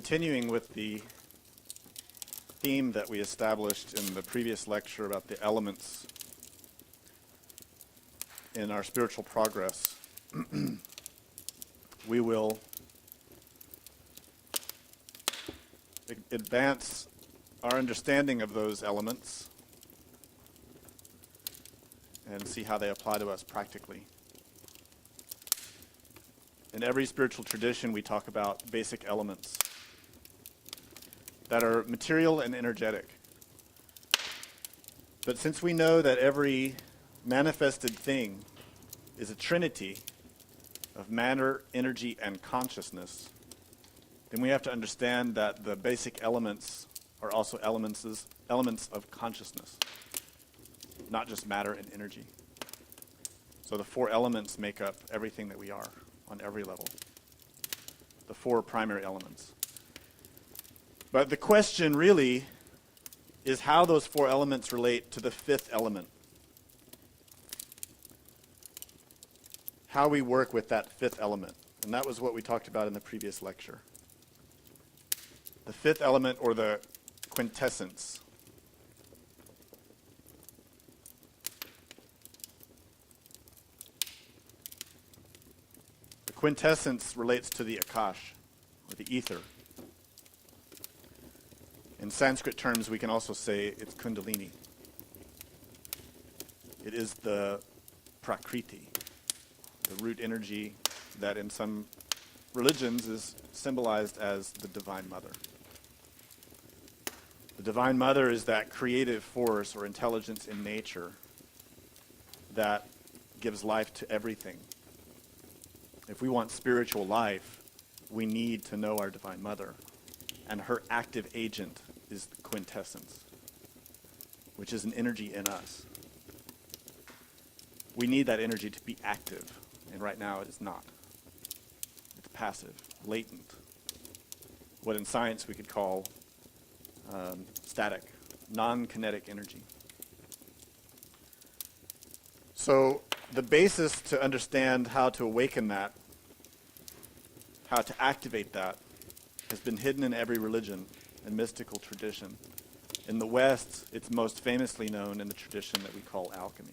Continuing with the theme that we established in the previous lecture about the elements in our spiritual progress, we will advance our understanding of those elements and see how they apply to us practically. In every spiritual tradition, we talk about basic elements that are material and energetic. But since we know that every manifested thing is a trinity of matter, energy, and consciousness, then we have to understand that the basic elements are also elements of consciousness, not just matter and energy. So the four elements make up everything that we are on every level, the four primary elements. But the question really is how those four elements relate to the fifth element. How we work with that fifth element. And that was what we talked about in the previous lecture. The fifth element, or the quintessence. The quintessence relates to the akash, or the ether. In Sanskrit terms, we can also say it's kundalini. It is the prakriti, the root energy that in some religions is symbolized as the Divine Mother. The Divine Mother is that creative force or intelligence in nature that gives life to everything. If we want spiritual life, we need to know our Divine Mother. And her active agent is the quintessence, which is an energy in us. We need that energy to be active, and right now it is not. It's passive, latent. What in science we could call static, non-kinetic energy. So the basis to understand how to awaken that, how to activate that, has been hidden in every religion and mystical tradition. In the West, it's most famously known in the tradition that we call alchemy.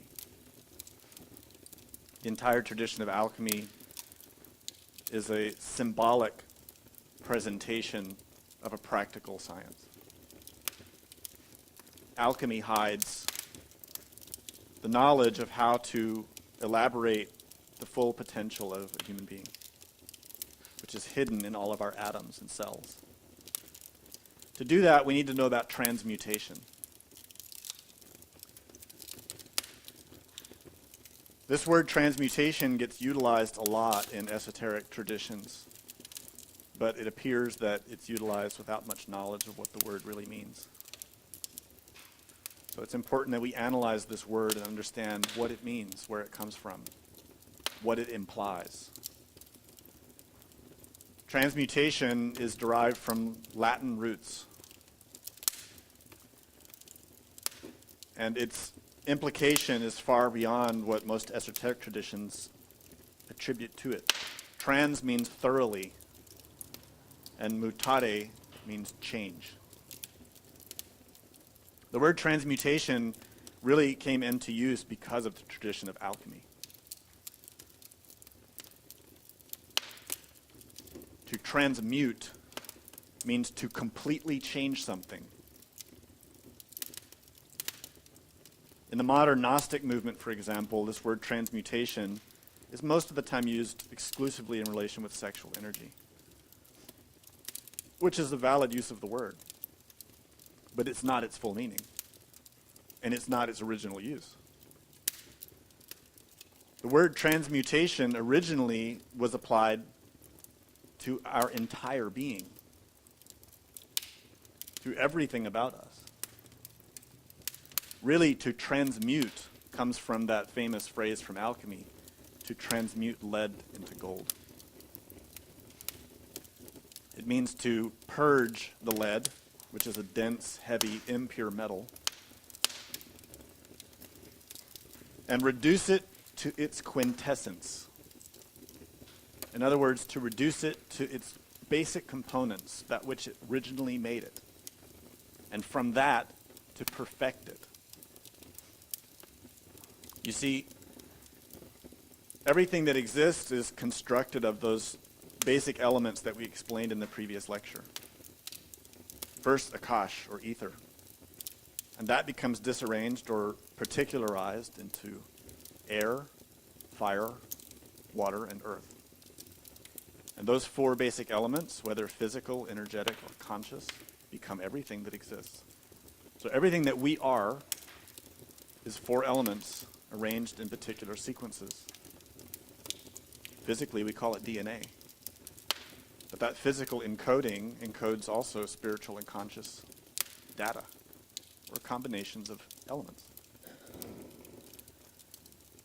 The entire tradition of alchemy is a symbolic presentation of a practical science. Alchemy hides the knowledge of how to elaborate the full potential of a human being, which is hidden in all of our atoms and cells. To do that, we need to know about transmutation. This word transmutation gets utilized a lot in esoteric traditions, but it appears that it's utilized without much knowledge of what the word really means. So it's important that we analyze this word and understand what it means, where it comes from, what it implies. Transmutation is derived from Latin roots, and its implication is far beyond what most esoteric traditions attribute to it. Trans means thoroughly, and mutare means change. The word transmutation really came into use because of the tradition of alchemy. To transmute means to completely change something. In the modern Gnostic movement, for example, this word transmutation is most of the time used exclusively in relation with sexual energy, which is a valid use of the word, but it's not its full meaning, and it's not its original use. The word transmutation originally was applied to our entire being, to everything about us. Really, to transmute comes from that famous phrase from alchemy, to transmute lead into gold. It means to purge the lead, which is a dense, heavy, impure metal, and reduce it to its quintessence. In other words, to reduce it to its basic components, that which it originally made it. And from that, to perfect it. You see, everything that exists is constructed of those basic elements that we explained in the previous lecture. First, Akash, or ether. And that becomes disarranged or particularized into air, fire, water, and earth. And those four basic elements, whether physical, energetic, or conscious, become everything that exists. So everything that we are is four elements arranged in particular sequences. Physically, we call it DNA. But that physical encoding encodes also spiritual and conscious data, or combinations of elements.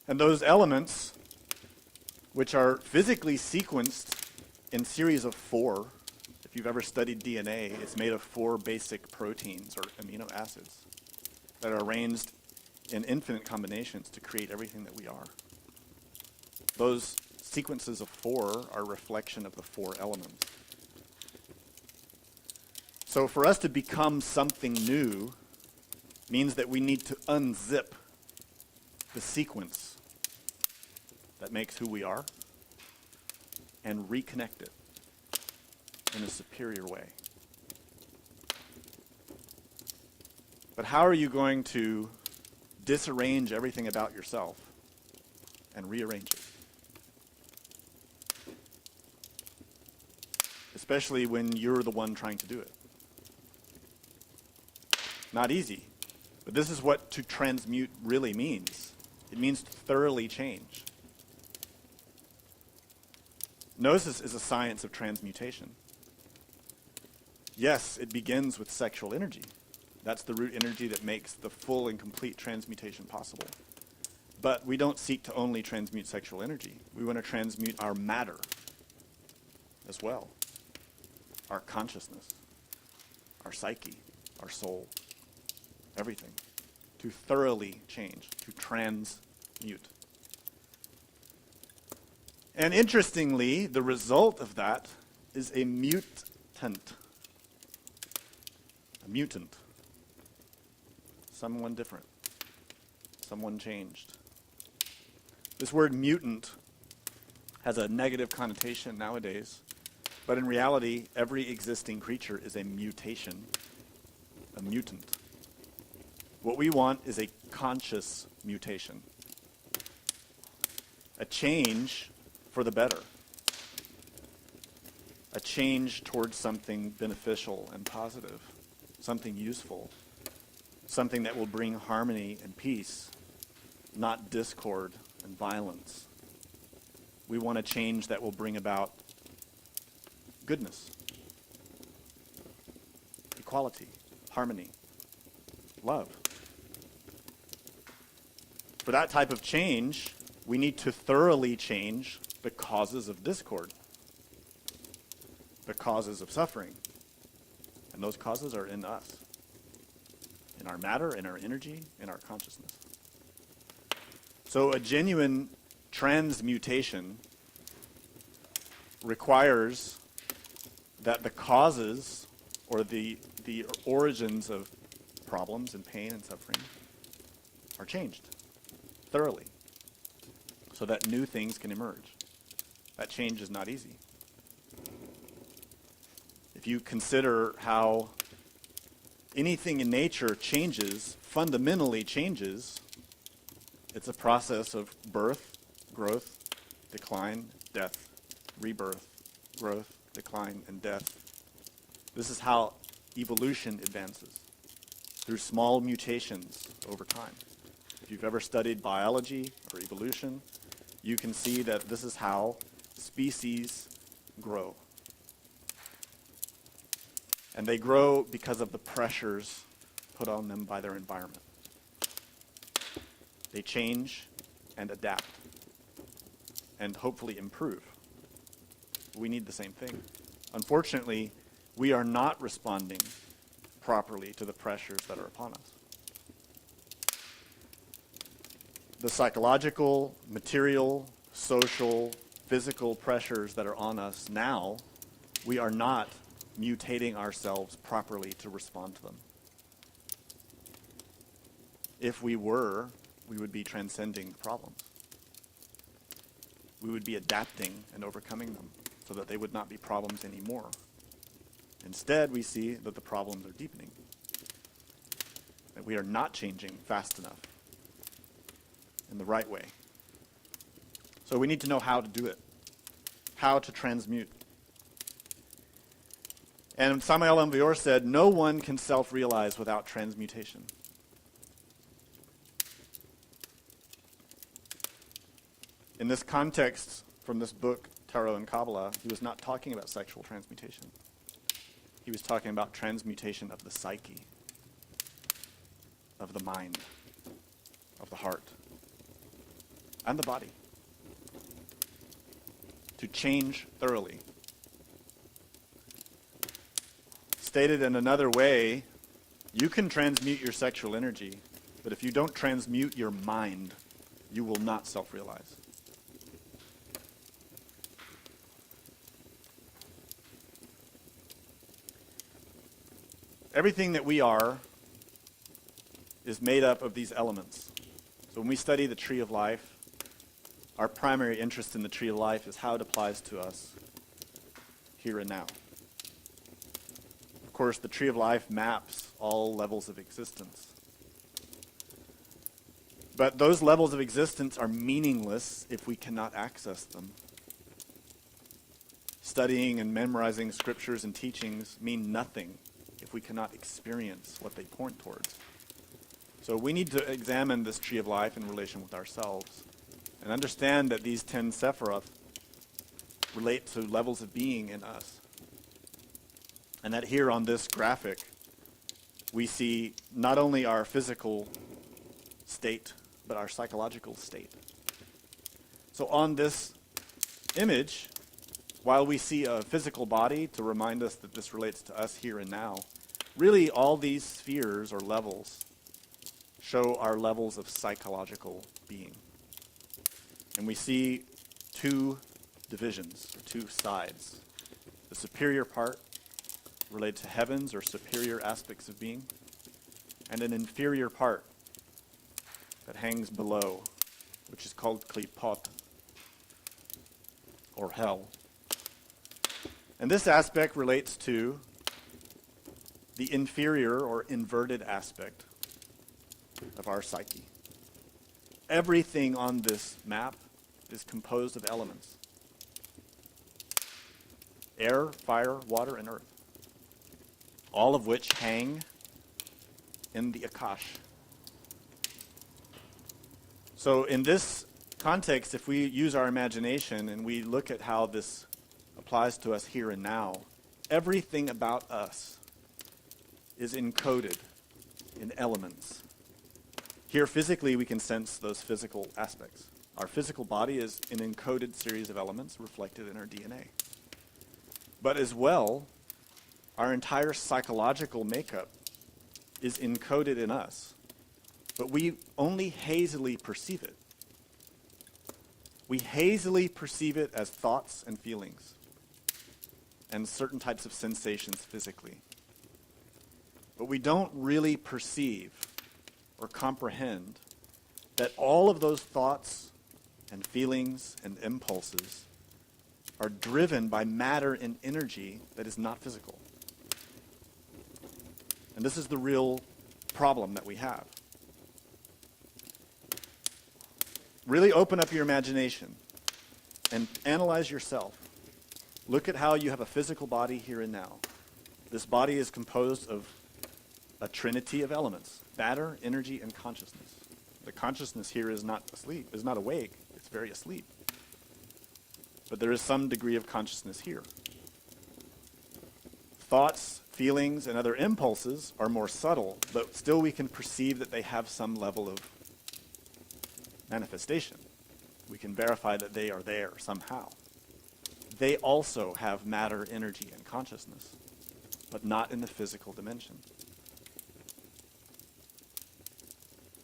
And those elements, which are physically sequenced in series of four, if you've ever studied DNA, it's made of four basic proteins or amino acids that are arranged in infinite combinations to create everything that we are. Those sequences of four are a reflection of the four elements. So for us to become something new means that we need to unzip the sequence that makes who we are and reconnect it in a superior way. But how are you going to disarrange everything about yourself and rearrange it? Especially when you're the one trying to do it. Not easy. But this is what to transmute really means. It means to thoroughly change. Gnosis is a science of transmutation. Yes, it begins with sexual energy. That's the root energy that makes the full and complete transmutation possible. But we don't seek to only transmute sexual energy. We want to transmute our matter as well. Our consciousness, our psyche, our soul, everything. To thoroughly change, to transmute. And interestingly, the result of that is a mutant. A mutant. Someone different. Someone changed. This word mutant has a negative connotation nowadays, but in reality, every existing creature is a mutation, a mutant. What we want is a conscious mutation, a change for the better, a change towards something beneficial and positive, something useful, something that will bring harmony and peace, not discord and violence. We want a change that will bring about goodness, equality, harmony, love. For that type of change, we need to thoroughly change the causes of discord, the causes of suffering. And those causes are in us, in our matter, in our energy, in our consciousness. So a genuine transmutation requires that the causes or the origins of problems and pain and suffering are changed thoroughly so that new things can emerge. That change is not easy. If you consider how anything in nature changes, fundamentally changes, it's a process of birth, growth, decline, death, rebirth, growth, decline, and death. This is how evolution advances, through small mutations over time. If you've ever studied biology or evolution, you can see that this is how species grow. And they grow because of the pressures put on them by their environment. They change and adapt and hopefully improve. We need the same thing. Unfortunately, we are not responding properly to the pressures that are upon us. The psychological, material, social, physical pressures that are on us now we are not mutating ourselves properly to respond to them. If we were, we would be transcending problems. We would be adapting and overcoming them so that they would not be problems anymore. Instead, we see that the problems are deepening, that we are not changing fast enough in the right way. So we need to know how to do it, how to transmute. And Samael and Weor said, no one can self-realize without transmutation. In this context, from this book, Tarot and Kabbalah, he was not talking about sexual transmutation. He was talking about transmutation of the psyche, of the mind, of the heart, and the body. To change thoroughly. Stated in another way, you can transmute your sexual energy, but if you don't transmute your mind, you will not self-realize. Everything that we are is made up of these elements. So when we study the tree of life, our primary interest in the tree of life is how it applies to us here and now. Of course, the tree of life maps all levels of existence. But those levels of existence are meaningless if we cannot access them. Studying and memorizing scriptures and teachings mean nothing if we cannot experience what they point towards. So we need to examine this tree of life in relation with ourselves and understand that these 10 Sephiroth relate to levels of being in us. And that here on this graphic, we see not only our physical state, but our psychological state. So on this image, while we see a physical body to remind us that this relates to us here and now, really all these spheres or levels show our levels of psychological being. And we see two divisions, or two sides. The superior part related to heavens or superior aspects of being, and an inferior part that hangs below, which is called klipot, or hell. And this aspect relates to the inferior or inverted aspect of our psyche. Everything on this map is composed of elements. Air, fire, water, and earth. All of which hang in the Akash. So in this context, if we use our imagination and we look at how this applies to us here and now, everything about us is encoded in elements. Here physically we can sense those physical aspects. Our physical body is an encoded series of elements reflected in our DNA. But as well, our entire psychological makeup is encoded in us. But we only hazily perceive it. We hazily perceive it as thoughts and feelings and certain types of sensations physically. But we don't really perceive or comprehend that all of those thoughts and feelings and impulses are driven by matter and energy that is not physical. And this is the real problem that we have. Really open up your imagination and analyze yourself. Look at how you have a physical body here and now. This body is composed of a trinity of elements: matter, energy, and consciousness. The consciousness here is not asleep, is not awake, it's very asleep. But there is some degree of consciousness here. Thoughts, feelings, and other impulses are more subtle, but still we can perceive that they have some level of manifestation. We can verify that they are there somehow. They also have matter, energy, and consciousness, but not in the physical dimension.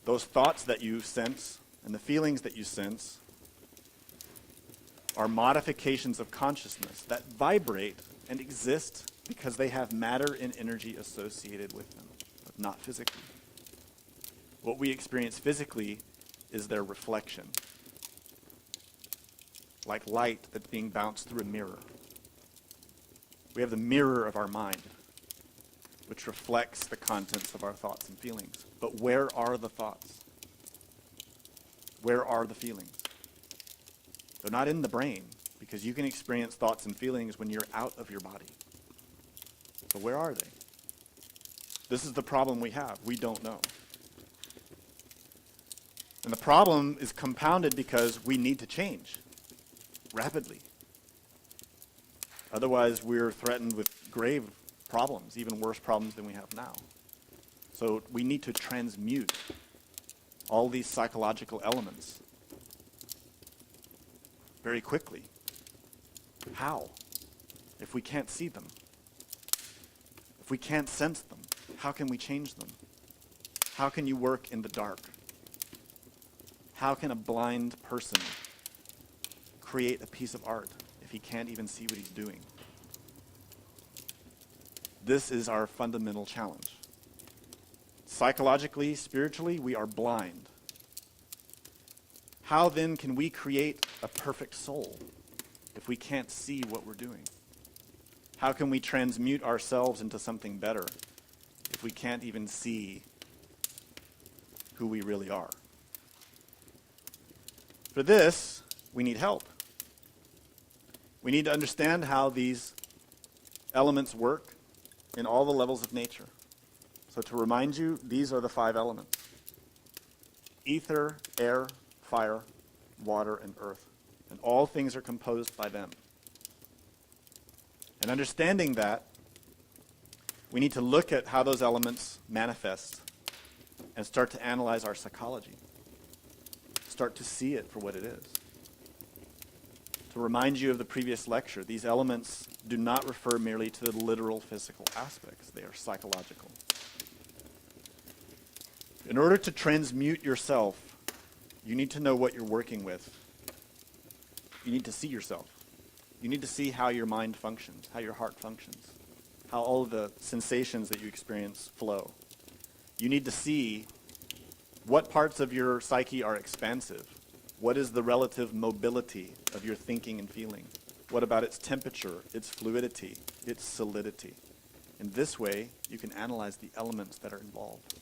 Those thoughts that you sense and the feelings that you sense are modifications of consciousness that vibrate and exist because they have matter and energy associated with them, but not physically. What we experience physically is their reflection, like light that's being bounced through a mirror. We have the mirror of our mind, which reflects the contents of our thoughts and feelings. But where are the thoughts? Where are the feelings? They're not in the brain, because you can experience thoughts and feelings when you're out of your body. But where are they? This is the problem we have. We don't know. And the problem is compounded because we need to change rapidly. Otherwise, we're threatened with grave problems, even worse problems than we have now. So we need to transmute all these psychological elements very quickly. How? If we can't see them, if we can't sense them, how can we change them? How can you work in the dark? How can a blind person create a piece of art if he can't even see what he's doing? This is our fundamental challenge. Psychologically, spiritually, we are blind. How then can we create a perfect soul if we can't see what we're doing? How can we transmute ourselves into something better if we can't even see who we really are? For this, we need help. We need to understand how these elements work in all the levels of nature. So to remind you, these are the 5 elements: ether, air, fire, water, and earth. And all things are composed by them. And understanding that, we need to look at how those elements manifest and start to analyze our psychology. Start to see it for what it is. To remind you of the previous lecture, these elements do not refer merely to the literal physical aspects. They are psychological. In order to transmute yourself, you need to know what you're working with. You need to see yourself. You need to see how your mind functions, how your heart functions, how all of the sensations that you experience flow. You need to see what parts of your psyche are expansive. What is the relative mobility of your thinking and feeling? What about its temperature, its fluidity, its solidity? In this way, you can analyze the elements that are involved.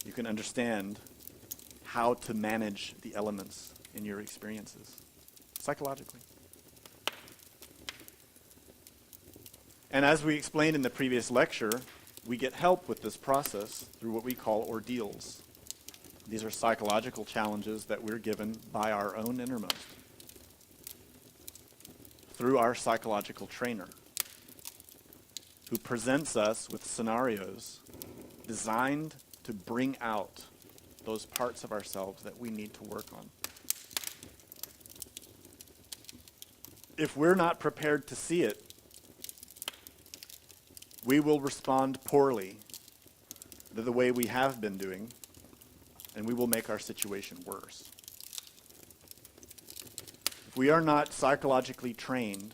You can understand how to manage the elements in your experiences, psychologically. And as we explained in the previous lecture, we get help with this process through what we call ordeals. These are psychological challenges that we're given by our own innermost through our psychological trainer, who presents us with scenarios designed to bring out those parts of ourselves that we need to work on. If we're not prepared to see it, we will respond poorly to the way we have been doing, and we will make our situation worse. If we are not psychologically trained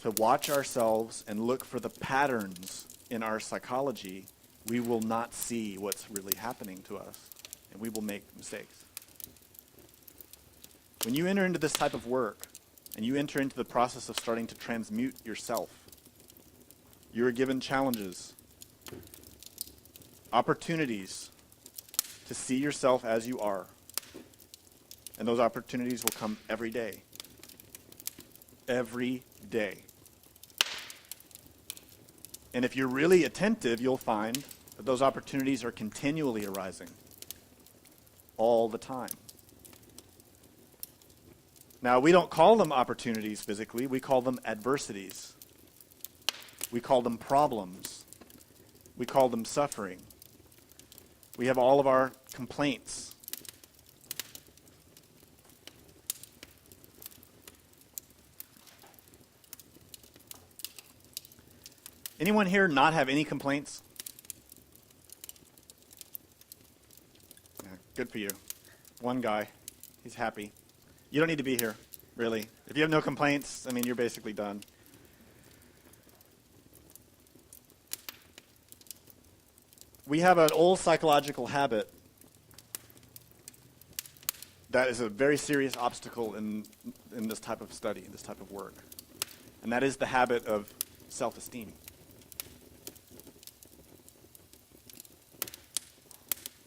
to watch ourselves and look for the patterns in our psychology, we will not see what's really happening to us, and we will make mistakes. When you enter into this type of work, and you enter into the process of starting to transmute yourself, you are given challenges, opportunities to see yourself as you are. And those opportunities will come every day. Every day. And if you're really attentive, you'll find that those opportunities are continually arising. All the time. Now, we don't call them opportunities physically. We call them adversities. We call them problems. We call them suffering. We have all of our complaints. Anyone here not have any complaints? Yeah, good for you. One guy. He's happy. You don't need to be here. Really. If you have no complaints, I mean, you're basically done. We have an old psychological habit that is a very serious obstacle in this type of study, this type of work. And that is the habit of self-esteem.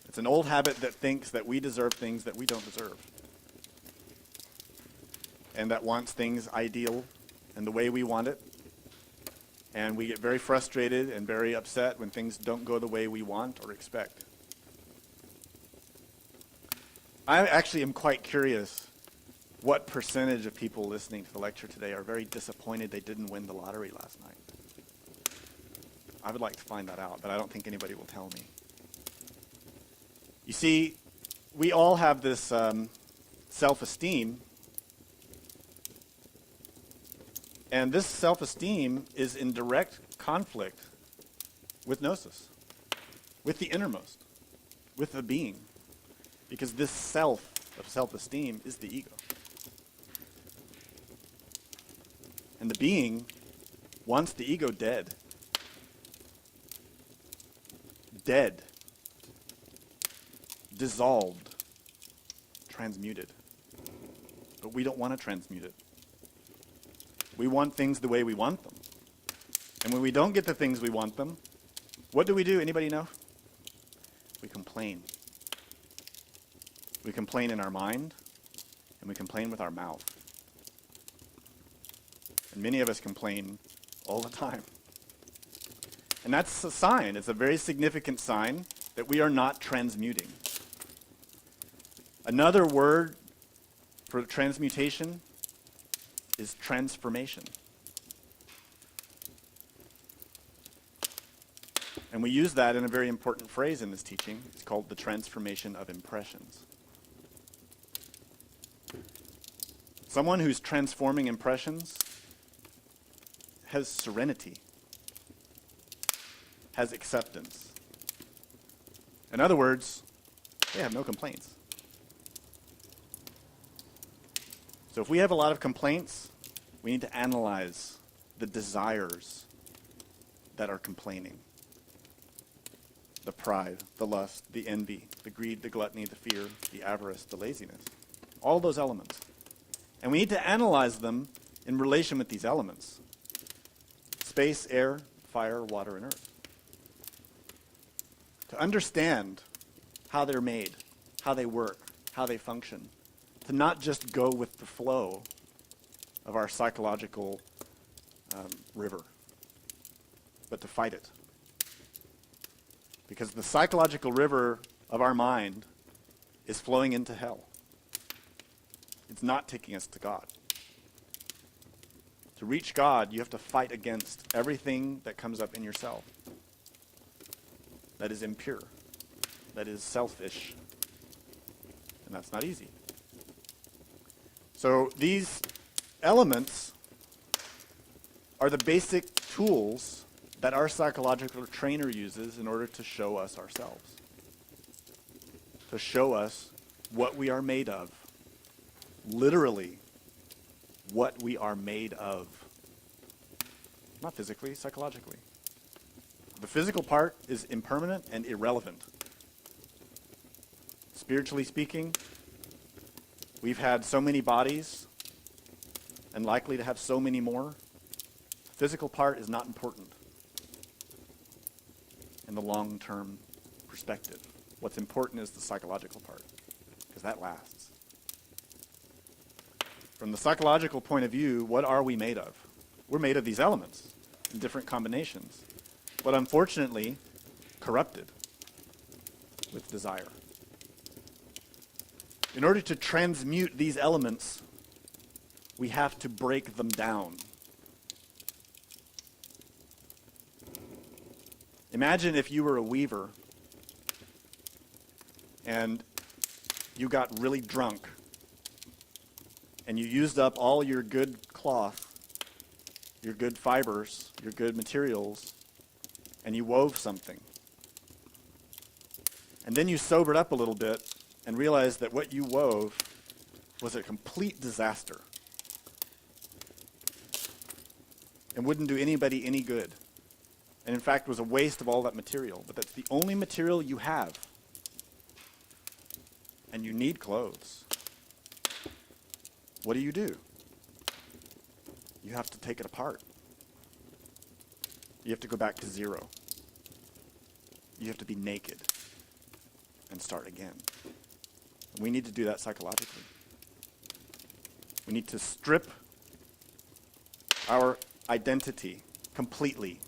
It's an old habit that thinks that we deserve things that we don't deserve. And that wants things ideal and the way we want it. And we get very frustrated and very upset when things don't go the way we want or expect. I actually am quite curious what percentage of people listening to the lecture today are very disappointed they didn't win the lottery last night. I would like to find that out, but I don't think anybody will tell me. You see, we all have this self-esteem, and this self-esteem is in direct conflict with gnosis, with the innermost, with the being, because this self of self-esteem is the ego. And the being wants the ego dead. Dead. Dissolved. Transmuted. But we don't want to transmute it. We want things the way we want them. And when we don't get the things we want them, what do? Anybody know? We complain. We complain in our mind, and we complain with our mouth. And many of us complain all the time. And that's a sign. It's a very significant sign that we are not transmuting. Another word for transmutation is transformation. And we use that in a very important phrase in this teaching. It's called the transformation of impressions. Someone who's transforming impressions has serenity, has acceptance. In other words, they have no complaints. So if we have a lot of complaints, we need to analyze the desires that are complaining. The pride, the lust, the envy, the greed, the gluttony, the fear, the avarice, the laziness. All those elements. And we need to analyze them in relation with these elements. Space, air, fire, water, and earth. To understand how they're made, how they work, how they function. To not just go with the flow of our psychological river, but to fight it. Because the psychological river of our mind is flowing into hell. It's not taking us to God. To reach God, you have to fight against everything that comes up in yourself that is impure, that is selfish, and that's not easy. So these elements are the basic tools that our psychological trainer uses in order to show us ourselves, to show us what we are made of, literally what we are made of, not physically, psychologically. The physical part is impermanent and irrelevant. Spiritually speaking, we've had so many bodies and likely to have so many more. The physical part is not important in the long-term perspective. What's important is the psychological part, because that lasts. From the psychological point of view, what are we made of? We're made of these elements in different combinations, but unfortunately corrupted with desire. In order to transmute these elements, we have to break them down. Imagine if you were a weaver and you got really drunk and you used up all your good cloth, your good fibers, your good materials, and you wove something. And then you sobered up a little bit and realized that what you wove was a complete disaster. and wouldn't do anybody any good. And in fact was a waste of all that material. But that's the only material you have. And you need clothes. What do? You have to take it apart. You have to go back to zero. You have to be naked and start again. We need to do that psychologically. We need to strip our identity completely.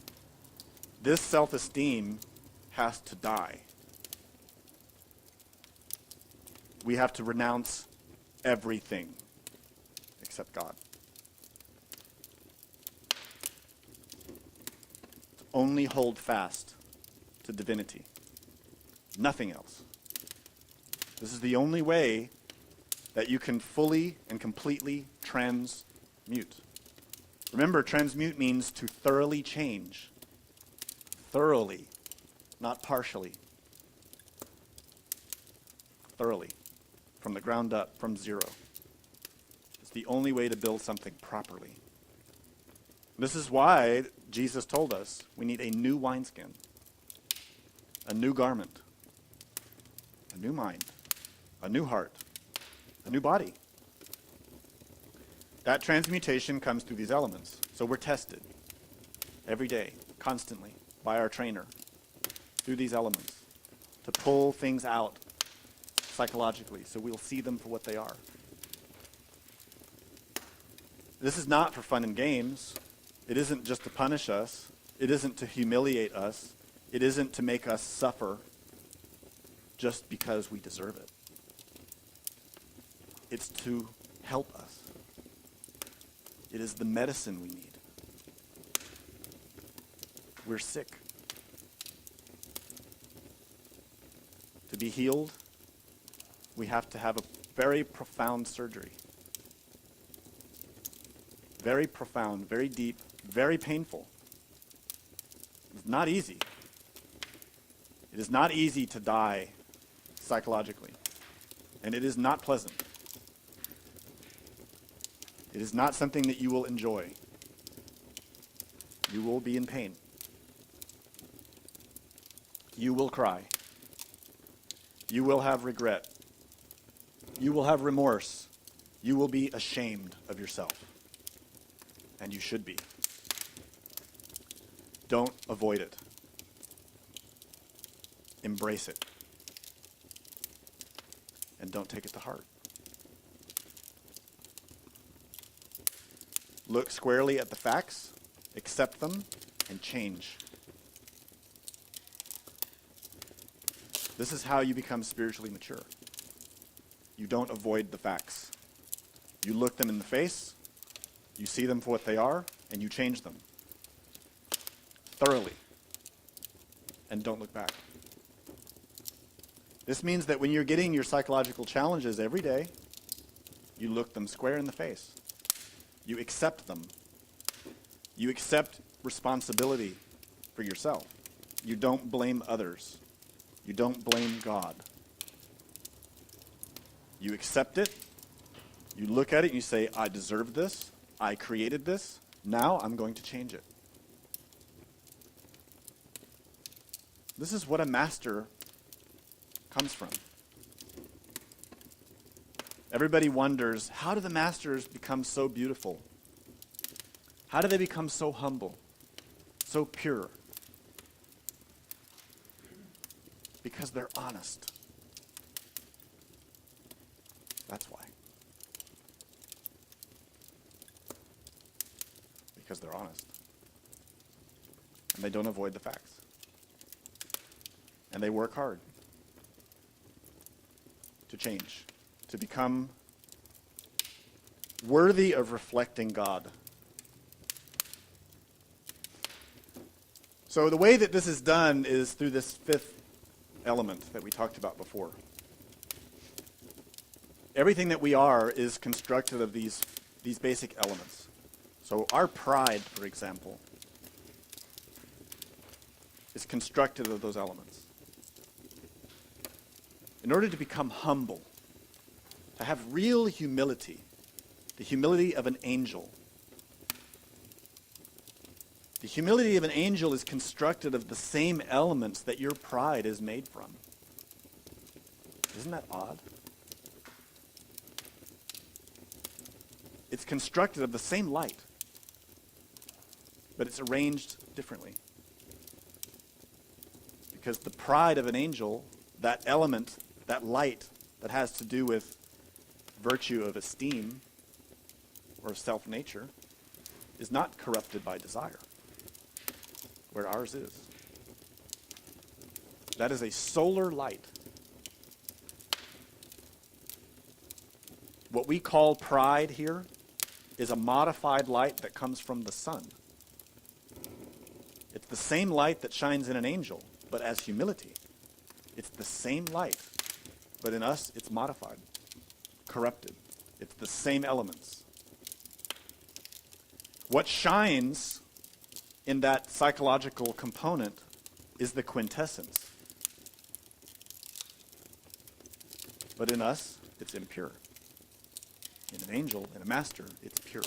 This self-esteem has to die. We have to renounce everything except God. Only hold fast to divinity. Nothing else. This is the only way that you can fully and completely transmute. Remember, transmute means to thoroughly change. Thoroughly, not partially. Thoroughly, from the ground up, from zero. It's the only way to build something properly. This is why Jesus told us we need a new wineskin, a new garment, a new mind, a new heart, a new body. That transmutation comes through these elements. So we're tested every day, constantly, by our trainer, through these elements, to pull things out psychologically, so we'll see them for what they are. This is not for fun and games. It isn't just to punish us. It isn't to humiliate us. It isn't to make us suffer just because we deserve it. It's to help us. It is the medicine we need. We're sick. To be healed, we have to have a very profound surgery. Very profound, very deep, very painful. It's not easy. It is not easy to die psychologically. And it is not pleasant. It is not something that you will enjoy. You will be in pain. You will cry. You will have regret. You will have remorse. You will be ashamed of yourself. And you should be. Don't avoid it. Embrace it. And don't take it to heart. Look squarely at the facts, accept them, and change. This is how you become spiritually mature. You don't avoid the facts. You look them in the face, you see them for what they are, and you change them. Thoroughly. And don't look back. This means that when you're getting your psychological challenges every day, you look them square in the face. You accept them. You accept responsibility for yourself. You don't blame others. You don't blame God. You accept it. You look at it and you say, I deserve this. I created this. Now I'm going to change it. This is what a master comes from. Everybody wonders, how do the masters become so beautiful? How do they become so humble, so pure? Because they're honest. That's why. Because they're honest. And they don't avoid the facts. And they work hard to change, to become worthy of reflecting God. So the way that this is done is through this fifth element that we talked about before. Everything that we are is constructed of these basic elements. So our pride, for example, is constructed of those elements. In order to become humble, to have real humility, the humility of an angel, The humility of an angel is constructed of the same elements that your pride is made from. Isn't that odd? It's constructed of the same light, but it's arranged differently. Because the pride of an angel, that element, that light that has to do with virtue of esteem or self-nature, is not corrupted by desire, where ours is. That is a solar light. What we call pride here is a modified light that comes from the sun. It's the same light that shines in an angel, but as humility. It's the same light, but in us it's modified, corrupted. It's the same elements. What shines in that psychological component is the quintessence. But in us, it's impure. In an angel, in a master, it's pure.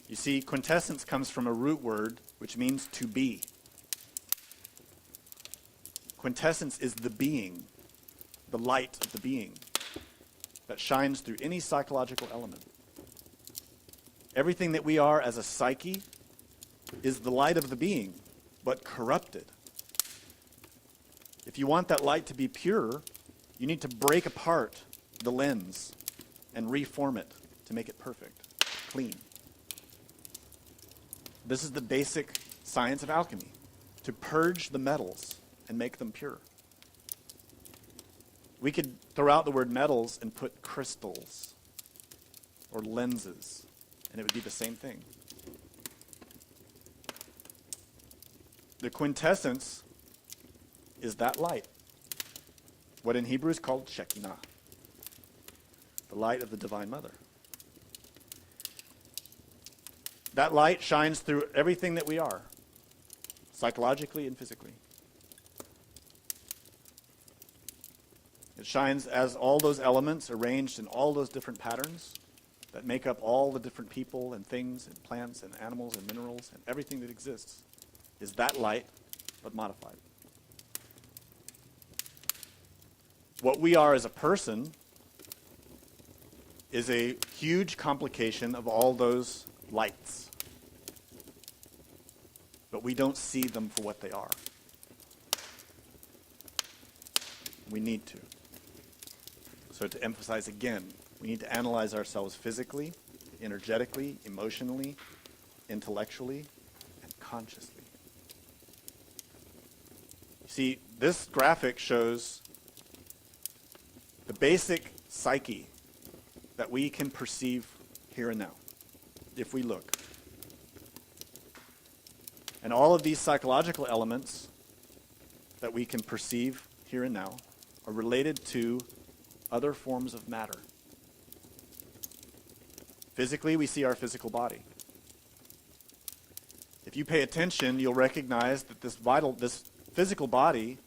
You see, quintessence comes from a root word which means to be. Quintessence is the being, the light of the being that shines through any psychological element. Everything that we are as a psyche is the light of the being, but corrupted. If you want that light to be pure, you need to break apart the lens and reform it to make it perfect, clean. This is the basic science of alchemy, to purge the metals and make them pure. We could throw out the word metals and put crystals or lenses, and it would be the same thing. The quintessence is that light, what in Hebrew is called Shekinah, the light of the Divine Mother. That light shines through everything that we are, psychologically and physically. It shines as all those elements arranged in all those different patterns that make up all the different people and things and plants and animals and minerals and everything that exists is that light, but modified. What we are as a person is a huge complication of all those lights. But we don't see them for what they are. We need to. So to emphasize again, we need to analyze ourselves physically, energetically, emotionally, intellectually, and consciously. See, this graphic shows the basic psyche that we can perceive here and now, if we look. And all of these psychological elements that we can perceive here and now are related to other forms of matter. Physically, we see our physical body. If you pay attention, you'll recognize that this physical body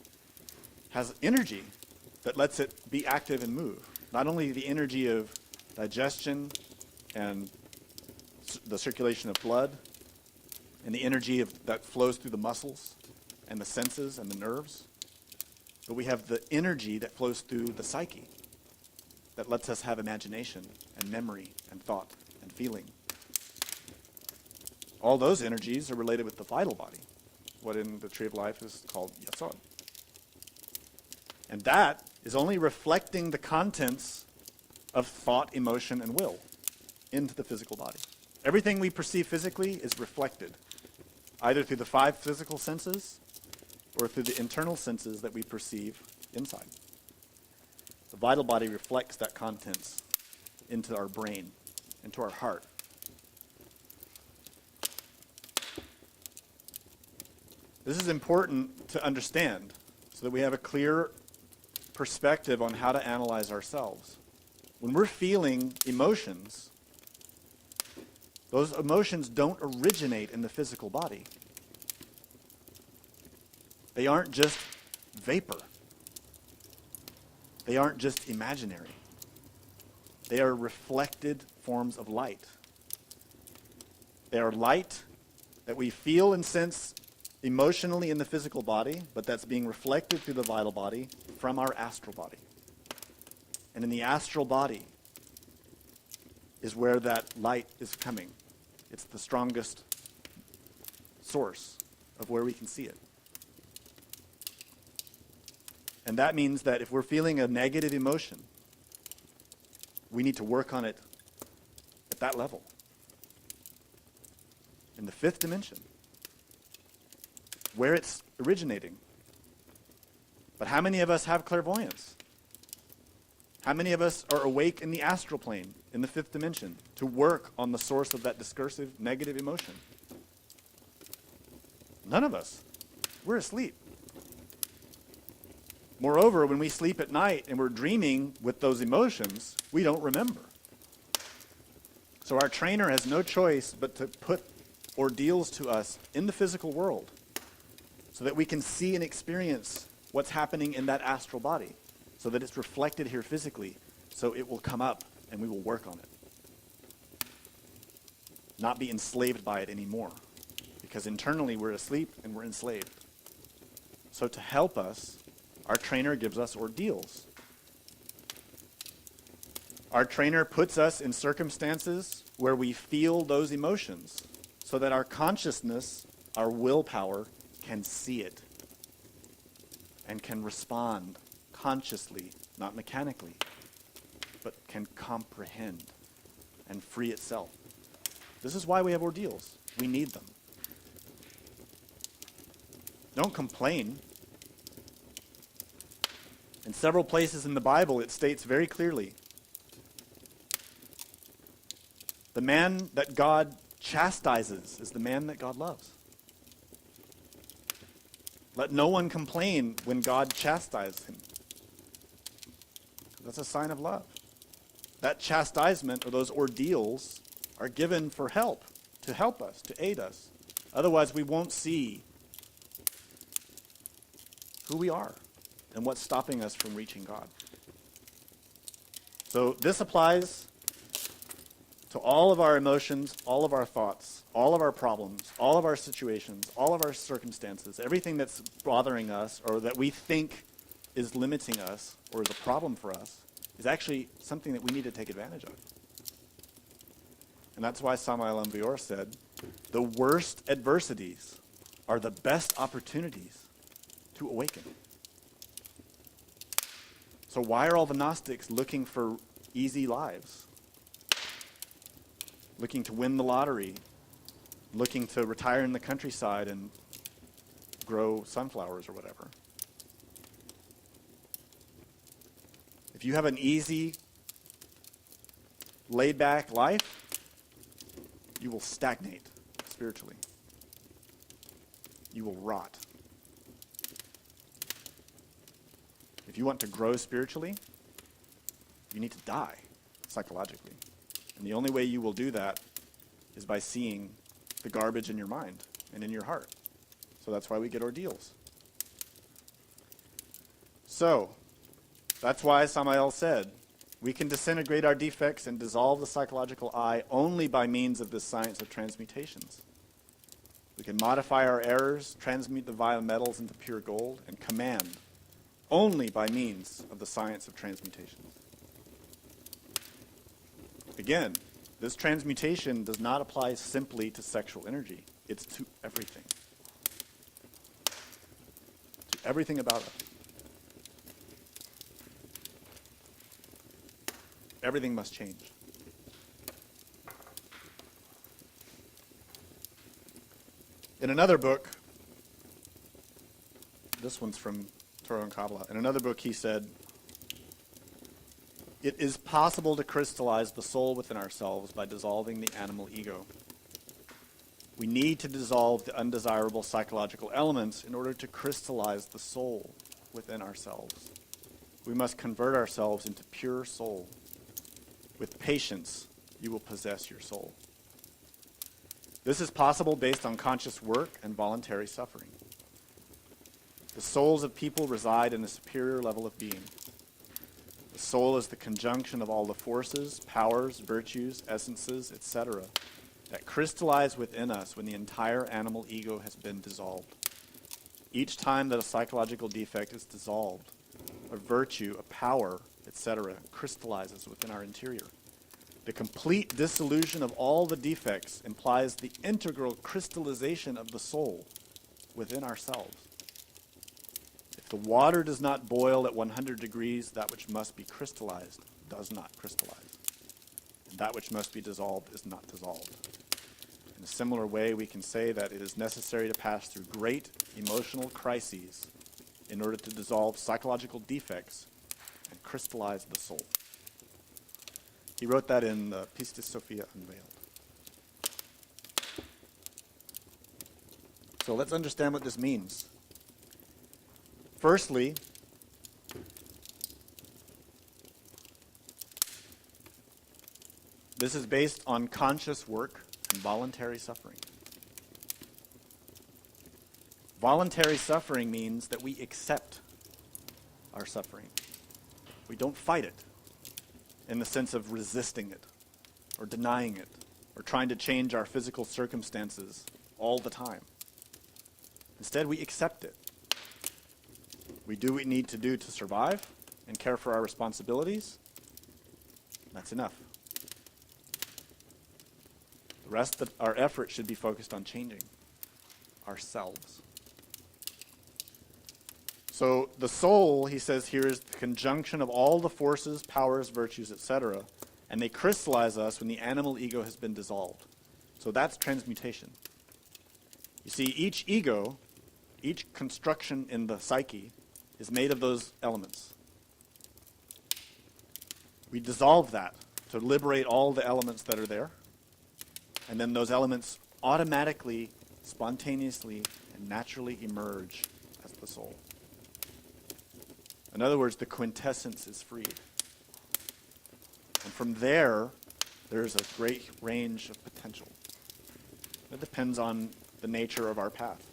has energy that lets it be active and move. Not only the energy of digestion and the circulation of blood and the energy that flows through the muscles and the senses and the nerves, but we have the energy that flows through the psyche that lets us have imagination and memory and thought and feeling. All those energies are related with the vital body, what in the Tree of Life is called Yesod. And that is only reflecting the contents of thought, emotion, and will into the physical body. Everything we perceive physically is reflected, either through the 5 physical senses or through the internal senses that we perceive inside. The vital body reflects that contents into our brain, into our heart. This is important to understand so that we have a clear perspective on how to analyze ourselves. When we're feeling emotions, those emotions don't originate in the physical body. They aren't just vapor. They aren't just imaginary. They are reflected forms of light. They are light that we feel and sense emotionally in the physical body, but that's being reflected through the vital body from our astral body. And in the astral body is where that light is coming. It's the strongest source of where we can see it. And that means that if we're feeling a negative emotion, we need to work on it at that level. In the fifth dimension, where it's originating. But how many of us have clairvoyance? How many of us are awake in the astral plane, in the fifth dimension, to work on the source of that discursive negative emotion? None of us. We're asleep. Moreover, when we sleep at night and we're dreaming with those emotions, we don't remember. So our trainer has no choice but to put ordeals to us in the physical world so that we can see and experience what's happening in that astral body, so that it's reflected here physically, so it will come up and we will work on it. Not be enslaved by it anymore, because internally we're asleep and we're enslaved. So to help us, our trainer gives us ordeals. Our trainer puts us in circumstances where we feel those emotions so that our consciousness, our willpower, can see it and can respond consciously, not mechanically, but can comprehend and free itself. This is why we have ordeals. We need them. Don't complain. In several places in the Bible, it states very clearly, the man that God chastises is the man that God loves. Let no one complain when God chastises him. That's a sign of love. That chastisement or those ordeals are given for help, to help us, to aid us. Otherwise, we won't see who we are and what's stopping us from reaching God. So this applies to all of our emotions, all of our thoughts, all of our problems, all of our situations, all of our circumstances, everything that's bothering us or that we think is limiting us or is a problem for us is actually something that we need to take advantage of. And that's why Samael and Weor said, the worst adversities are the best opportunities to awaken. So why are all the Gnostics looking for easy lives? Looking to win the lottery, looking to retire in the countryside and grow sunflowers or whatever. If you have an easy, laid-back life, you will stagnate spiritually. You will rot. If you want to grow spiritually, you need to die psychologically. And the only way you will do that is by seeing the garbage in your mind and in your heart. So that's why we get ordeals. So, that's why Samael said, we can disintegrate our defects and dissolve the psychological I only by means of this science of transmutations. We can modify our errors, transmute the vile metals into pure gold, and command only by means of the science of transmutations. Again, this transmutation does not apply simply to sexual energy. It's to everything. To everything about us. Everything must change. In another book, this one's from Torah and Kabbalah. In another book he said, it is possible to crystallize the soul within ourselves by dissolving the animal ego. We need to dissolve the undesirable psychological elements in order to crystallize the soul within ourselves. We must convert ourselves into pure soul. With patience, you will possess your soul. This is possible based on conscious work and voluntary suffering. The souls of people reside in a superior level of being. The soul is the conjunction of all the forces, powers, virtues, essences, etc., that crystallize within us when the entire animal ego has been dissolved. Each time that a psychological defect is dissolved, a virtue, a power, etc., crystallizes within our interior. The complete dissolution of all the defects implies the integral crystallization of the soul within ourselves. If the water does not boil at 100 degrees, that which must be crystallized does not crystallize. And that which must be dissolved is not dissolved. In a similar way, we can say that it is necessary to pass through great emotional crises in order to dissolve psychological defects and crystallize the soul. He wrote that in the Pistis Sophia Unveiled. So let's understand what this means. Firstly, this is based on conscious work and voluntary suffering. Voluntary suffering means that we accept our suffering. We don't fight it in the sense of resisting it or denying it or trying to change our physical circumstances all the time. Instead, we accept it. We do what we need to do to survive and care for our responsibilities. That's enough. The rest of our effort should be focused on changing ourselves. So the soul, he says here, is the conjunction of all the forces, powers, virtues, etc., and they crystallize us when the animal ego has been dissolved. So that's transmutation. You see, each ego, each construction in the psyche, is made of those elements. We dissolve that to liberate all the elements that are there, and then those elements automatically, spontaneously, and naturally emerge as the soul. In other words, the quintessence is freed. And from there, there's a great range of potential. It depends on the nature of our path,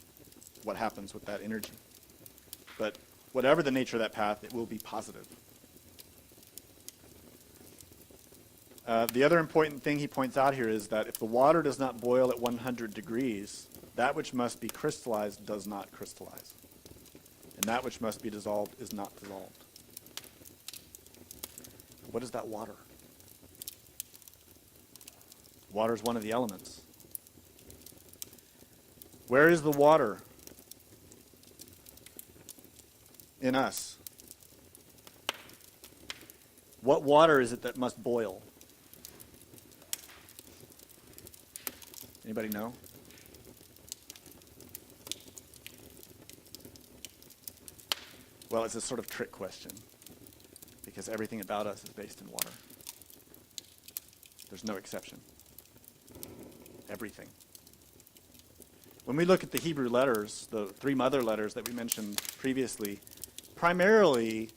what happens with that energy. But whatever the nature of that path, it will be positive. The other important thing he points out here is that if the water does not boil at 100 degrees, that which must be crystallized does not crystallize. And that which must be dissolved is not dissolved. What is that water? Water is one of the elements. Where is the water in us? What water is it that must boil? Anybody know? Well, it's a sort of trick question, because everything about us is based in water. There's no exception. Everything. When we look at the Hebrew letters, the three mother letters that we mentioned previously, primarily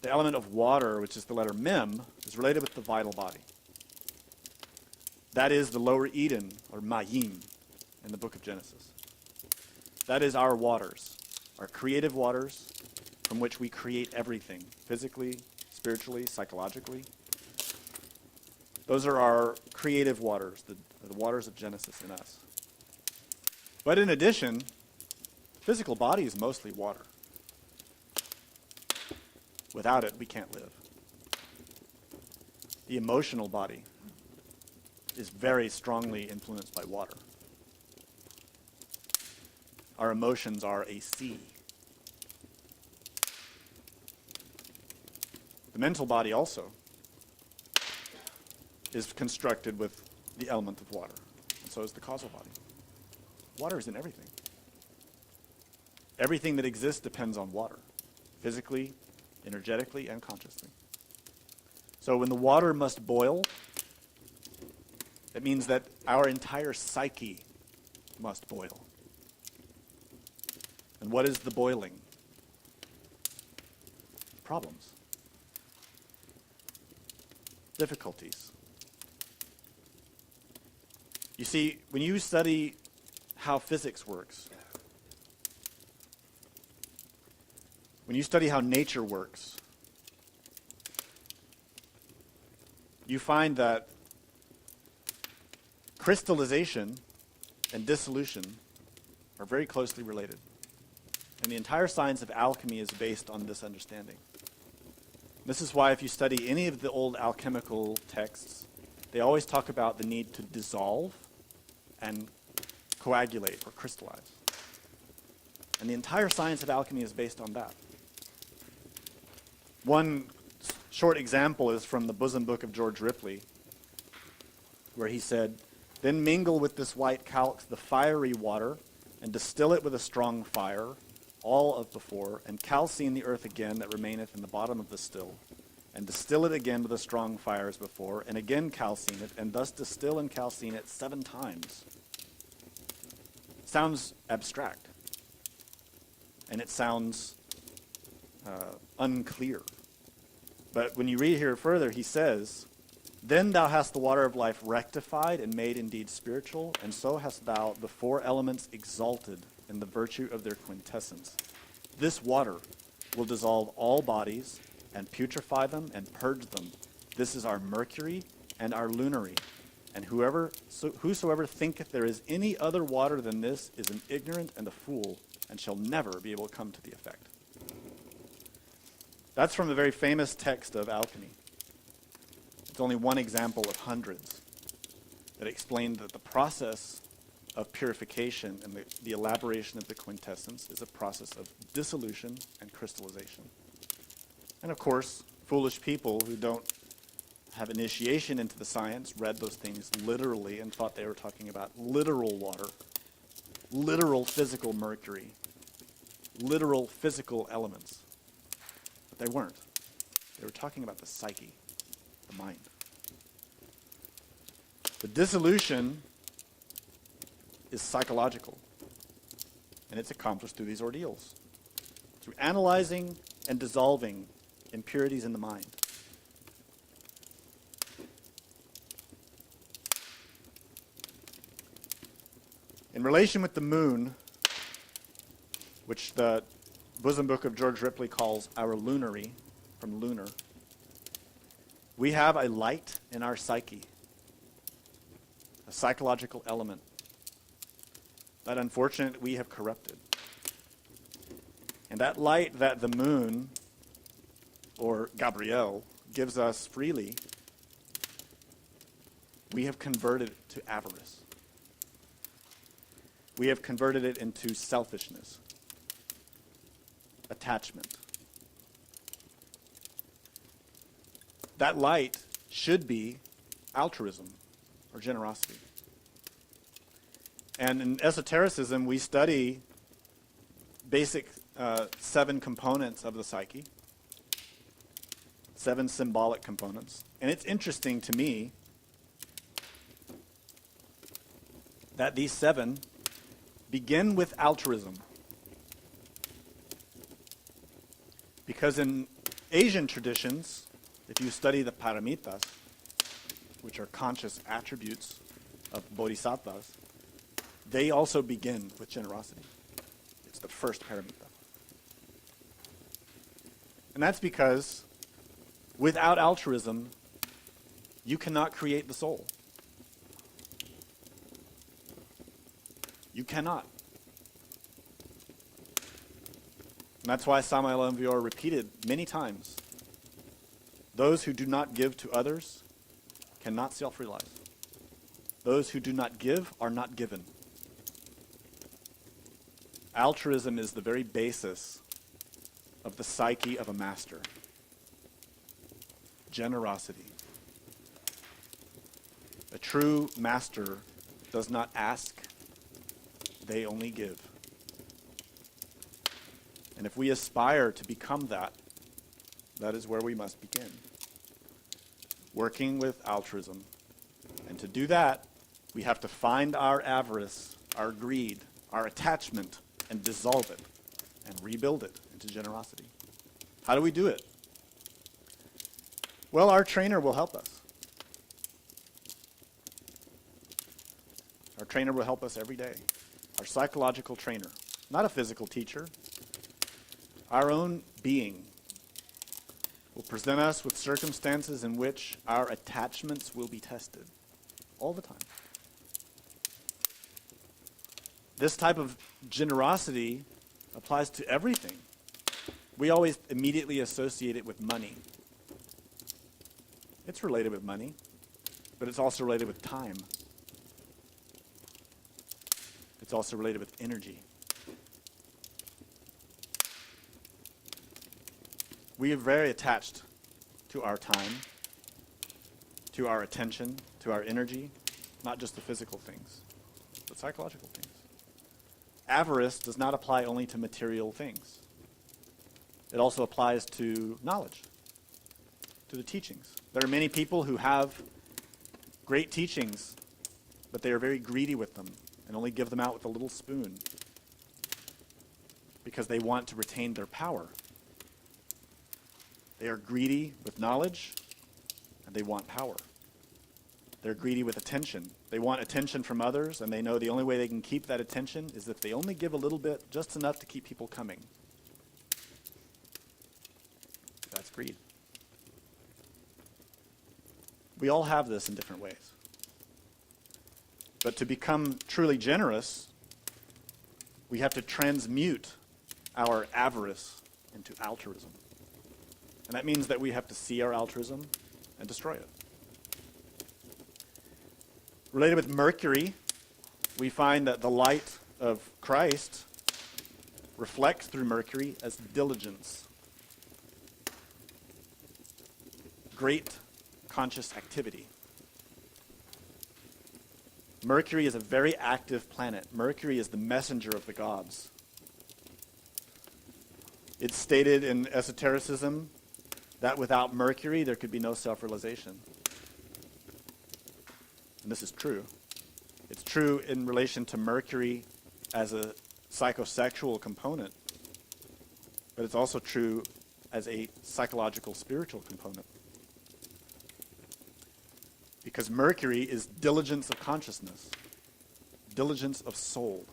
the element of water, which is the letter mem, is related with the vital body. That is the lower Eden, or Mayim, in the book of Genesis. That is our waters, our creative waters, from which we create everything, physically, spiritually, psychologically. Those are our creative waters, the waters of Genesis in us. But in addition, physical body is mostly water. Without it, we can't live. The emotional body is very strongly influenced by water. Our emotions are a sea. The mental body also is constructed with the element of water, and so is the causal body. Water is in everything. Everything that exists depends on water, physically, energetically, and consciously. So when the water must boil, it means that our entire psyche must boil. And what is the boiling? Problems. Difficulties. You see, when you study how physics works, when you study how nature works, you find that crystallization and dissolution are very closely related. And the entire science of alchemy is based on this understanding. This is why if you study any of the old alchemical texts, they always talk about the need to dissolve and coagulate or crystallize. And the entire science of alchemy is based on that. One short example is from the bosom book of George Ripley, where he said, "Then mingle with this white calx the fiery water, and distill it with a strong fire, all of before, and calcine the earth again that remaineth in the bottom of the still, and distill it again with a strong fire as before, and again calcine it, and thus distill and calcine it 7 times. Sounds abstract, and it sounds unclear. But when you read here further, he says, "Then thou hast the water of life rectified and made indeed spiritual, and so hast thou the 4 elements exalted in the virtue of their quintessence. This water will dissolve all bodies and putrefy them and purge them. This is our mercury and our lunary. And whosoever thinketh there is any other water than this is an ignorant and a fool, and shall never be able to come to the effect." That's from a very famous text of alchemy. It's only one example of hundreds that explain that the process of purification and the elaboration of the quintessence is a process of dissolution and crystallization. And of course, foolish people who don't have initiation into the science read those things literally and thought they were talking about literal water, literal physical mercury, literal physical elements. But they weren't. They were talking about the psyche, the mind. The dissolution is psychological, and it's accomplished through these ordeals, through analyzing and dissolving impurities in the mind. In relation with the moon, which the bosom book of George Ripley calls our lunary, from lunar, we have a light in our psyche, a psychological element that unfortunately we have corrupted. And that light that the moon, or Gabriel, gives us freely, we have converted it to avarice. We have converted it into selfishness, attachment. That light should be altruism or generosity. And in esotericism, we study basic 7 components of the psyche, 7 symbolic components. And it's interesting to me that these 7 begin with altruism. Because in Asian traditions, if you study the paramitas, which are conscious attributes of bodhisattvas, they also begin with generosity. It's the first paramita. And that's because without altruism, you cannot create the soul. You cannot. And that's why Samael and Weor repeated many times, those who do not give to others cannot self-realize. Those who do not give are not given. Altruism is the very basis of the psyche of a master. Generosity. A true master does not ask, they only give. And if we aspire to become that, that is where we must begin. Working with altruism. And to do that, we have to find our avarice, our greed, our attachment, and dissolve it, and rebuild it into generosity. How do we do it? Well, our trainer will help us. Our trainer will help us every day. Our psychological trainer, not a physical teacher. Our own being will present us with circumstances in which our attachments will be tested all the time. This type of generosity applies to everything. We always immediately associate it with money. It's related with money, but it's also related with time. It's also related with energy. We are very attached to our time, to our attention, to our energy, not just the physical things, but psychological things. Avarice does not apply only to material things. It also applies to knowledge, to the teachings. There are many people who have great teachings, but they are very greedy with them and only give them out with a little spoon because they want to retain their power. They are greedy with knowledge, and they want power. They're greedy with attention. They want attention from others, and they know the only way they can keep that attention is if they only give a little bit, just enough to keep people coming. That's greed. We all have this in different ways. But to become truly generous, we have to transmute our avarice into altruism. And that means that we have to see our altruism and destroy it. Related with Mercury, we find that the light of Christ reflects through Mercury as diligence. Great conscious activity. Mercury is a very active planet. Mercury is the messenger of the gods. It's stated in esotericism that without Mercury, there could be no self-realization. And this is true. It's true in relation to Mercury as a psychosexual component, but it's also true as a psychological, spiritual component. Because Mercury is diligence of consciousness, diligence of soul.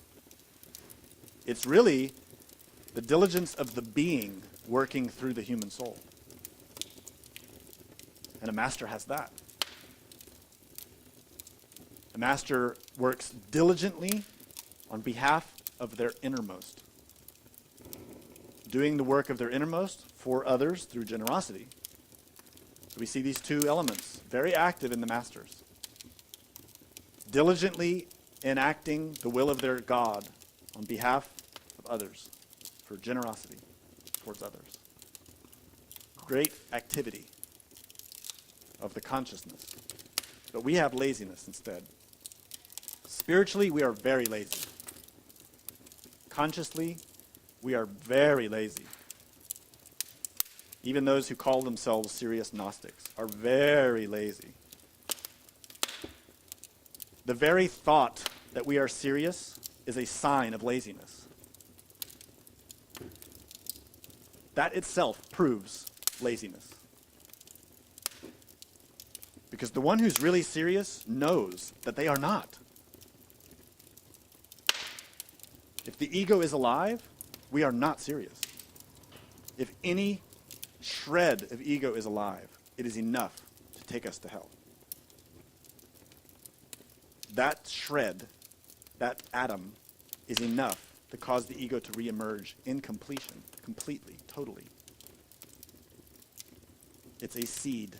It's really the diligence of the being working through the human soul. And a master has that. A master works diligently on behalf of their innermost, doing the work of their innermost for others through generosity. So we see these two elements very active in the masters. Diligently enacting the will of their God on behalf of others for generosity towards others. Great activity of the consciousness. But we have laziness instead. Spiritually, we are very lazy. Consciously, we are very lazy. Even those who call themselves serious Gnostics are very lazy. The very thought that we are serious is a sign of laziness. That itself proves laziness. Because the one who's really serious knows that they are not. If the ego is alive, we are not serious. If any shred of ego is alive, it is enough to take us to hell. That shred, that atom, is enough to cause the ego to reemerge in completion, completely, totally. It's a seed.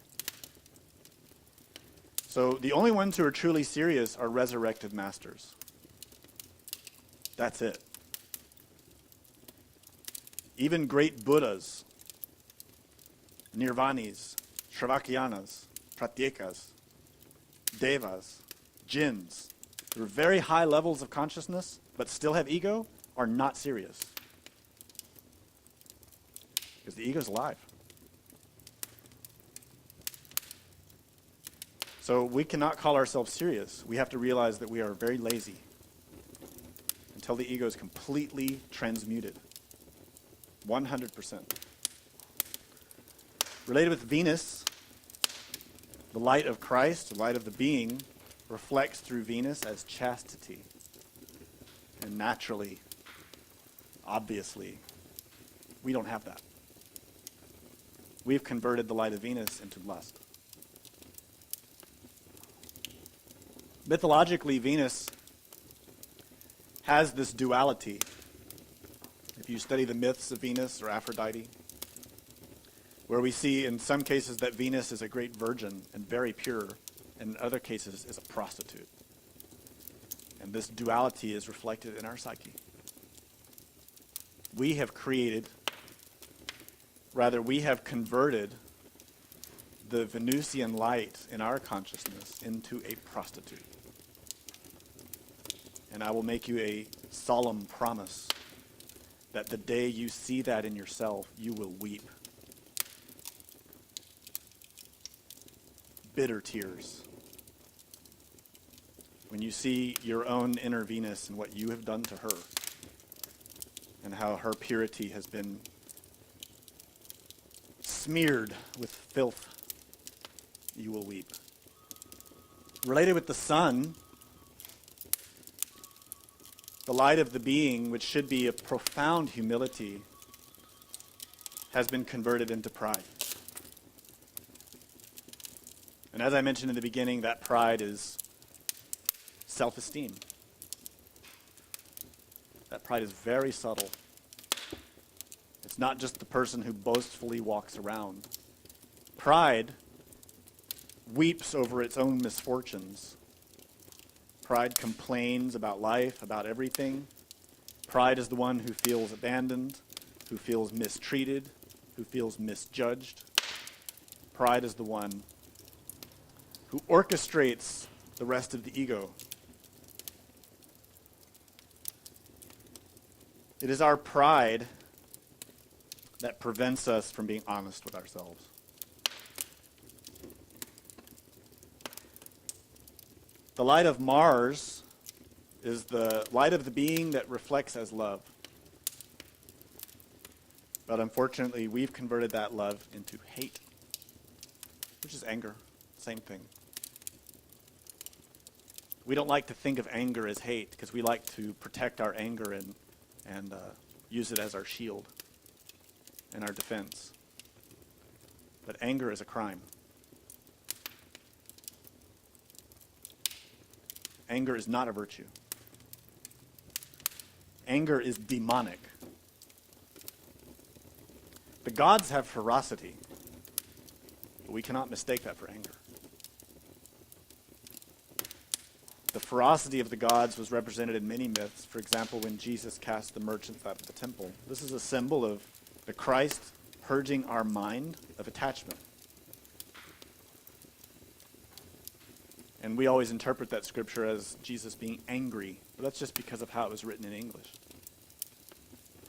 So the only ones who are truly serious are resurrected masters. That's it. Even great Buddhas, Nirvanis, Shravakiyanas, Pratyekas, Devas, Jinns, who are very high levels of consciousness but still have ego, are not serious. Because the ego is alive. So we cannot call ourselves serious. We have to realize that we are very lazy until the ego is completely transmuted. 100%. Related with Venus, the light of Christ, the light of the being, reflects through Venus as chastity. And naturally, obviously, we don't have that. We've converted the light of Venus into lust. Mythologically, Venus has this duality. If you study the myths of Venus or Aphrodite, where we see in some cases that Venus is a great virgin and very pure, and in other cases is a prostitute. And this duality is reflected in our psyche. We have converted the Venusian light in our consciousness into a prostitute. And I will make you a solemn promise that the day you see that in yourself, you will weep. Bitter tears. When you see your own inner Venus and what you have done to her, and how her purity has been smeared with filth, you will weep. Related with the sun, the light of the being, which should be a profound humility, has been converted into pride. And as I mentioned in the beginning, that pride is self-esteem. That pride is very subtle. It's not just the person who boastfully walks around. Pride weeps over its own misfortunes. Pride complains about life, about everything. Pride is the one who feels abandoned, who feels mistreated, who feels misjudged. Pride is the one who orchestrates the rest of the ego. It is our pride that prevents us from being honest with ourselves. The light of Mars is the light of the being that reflects as love. But unfortunately, we've converted that love into hate, which is anger. Same thing. We don't like to think of anger as hate because we like to protect our anger and use it as our shield and our defense. But anger is a crime. Anger is not a virtue. Anger is demonic. The gods have ferocity, but we cannot mistake that for anger. The ferocity of the gods was represented in many myths. For example, when Jesus cast the merchants out of the temple. This is a symbol of the Christ purging our mind of attachment. And we always interpret that scripture as Jesus being angry, but that's just because of how it was written in English.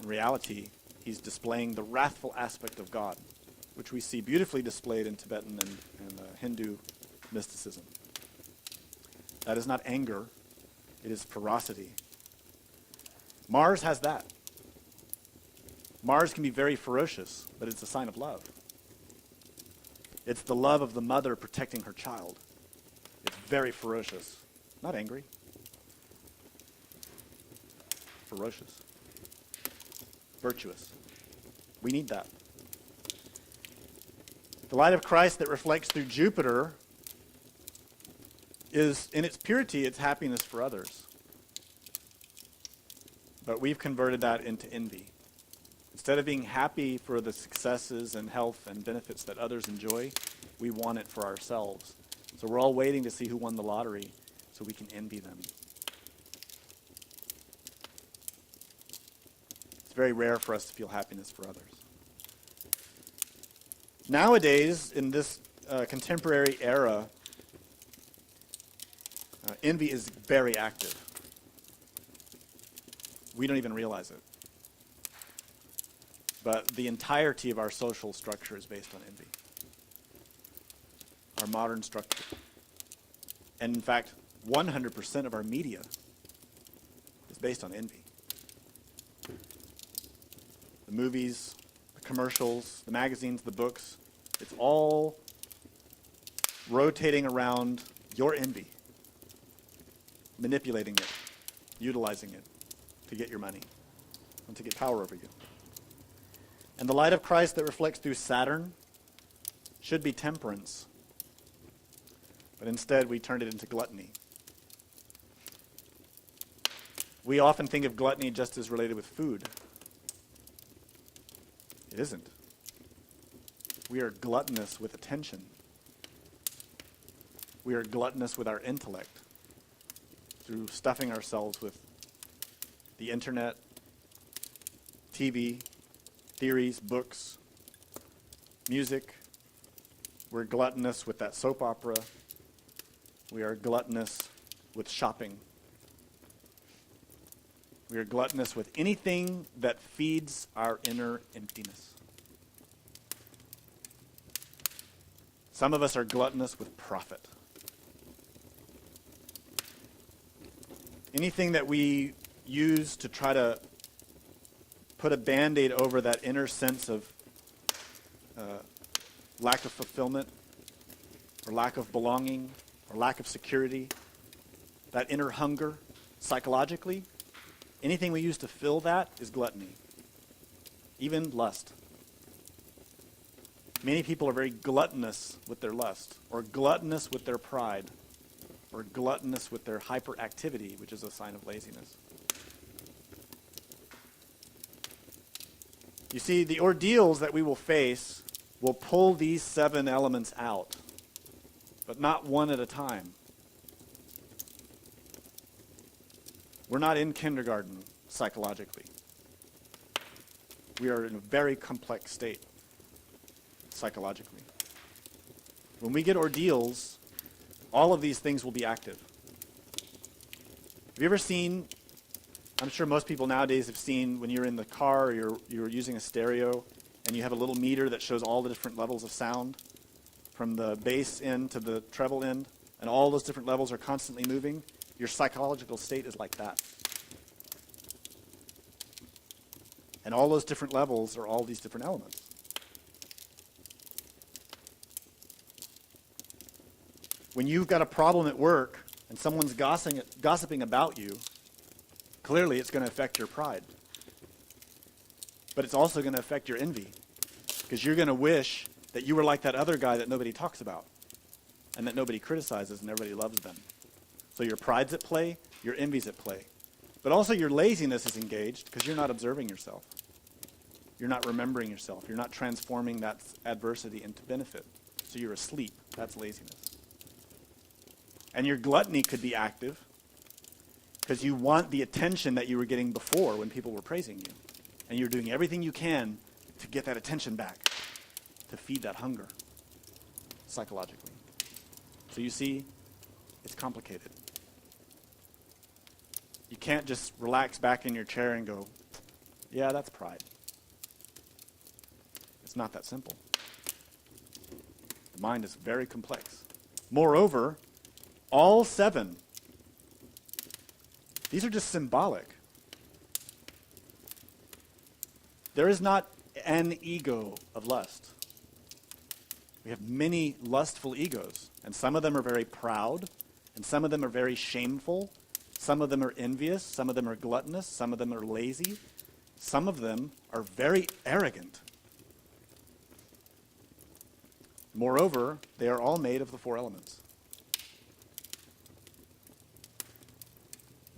In reality, he's displaying the wrathful aspect of God, which we see beautifully displayed in Tibetan and Hindu mysticism. That is not anger, it is ferocity. Mars has that. Mars can be very ferocious, but it's a sign of love. It's the love of the mother protecting her child. It's very ferocious, not angry. Ferocious. Virtuous. We need that. The light of Christ that reflects through Jupiter is, in its purity, its happiness for others. But we've converted that into envy. Instead of being happy for the successes and health and benefits that others enjoy, we want it for ourselves. So we're all waiting to see who won the lottery so we can envy them. It's very rare for us to feel happiness for others. Nowadays, in this contemporary era, envy is very active. We don't even realize it. But the entirety of our social structure is based on envy. Our modern structure. And in fact, 100% of our media is based on envy. The movies, the commercials, the magazines, the books, it's all rotating around your envy, manipulating it, utilizing it to get your money and to get power over you. And the light of Christ that reflects through Saturn should be temperance. But instead, we turned it into gluttony. We often think of gluttony just as related with food. It isn't. We are gluttonous with attention. We are gluttonous with our intellect through stuffing ourselves with the internet, TV, theories, books, music. We're gluttonous with that soap opera. We are gluttonous with shopping. We are gluttonous with anything that feeds our inner emptiness. Some of us are gluttonous with profit. Anything that we use to try to put a Band-Aid over that inner sense of lack of fulfillment, or lack of belonging, or lack of security, that inner hunger, psychologically, anything we use to fill that is gluttony. Even lust. Many people are very gluttonous with their lust, or gluttonous with their pride, or gluttonous with their hyperactivity, which is a sign of laziness. You see, the ordeals that we will face will pull these 7 elements out, but not one at a time. We're not in kindergarten psychologically. We are in a very complex state psychologically. When we get ordeals, all of these things will be active. Have you ever seen, I'm sure most people nowadays have seen when you're in the car or you're using a stereo and you have a little meter that shows all the different levels of sound from the bass end to the treble end, and all those different levels are constantly moving. Your psychological state is like that. And all those different levels are all these different elements. When you've got a problem at work and someone's gossiping about you, clearly it's going to affect your pride. But it's also going to affect your envy, because you're going to wish that you were like that other guy that nobody talks about and that nobody criticizes and everybody loves them. So your pride's at play, your envy's at play. But also your laziness is engaged because you're not observing yourself. You're not remembering yourself. You're not transforming that adversity into benefit. So you're asleep. That's laziness. And your gluttony could be active because you want the attention that you were getting before when people were praising you. And you're doing everything you can to get that attention back, to feed that hunger psychologically. So you see, it's complicated. You can't just relax back in your chair and go, yeah, that's pride. It's not that simple. The mind is very complex. Moreover, all 7, these are just symbolic. There is not an ego of lust. We have many lustful egos, and some of them are very proud, and some of them are very shameful, some of them are envious, some of them are gluttonous, some of them are lazy, some of them are very arrogant. Moreover, they are all made of the 4 elements.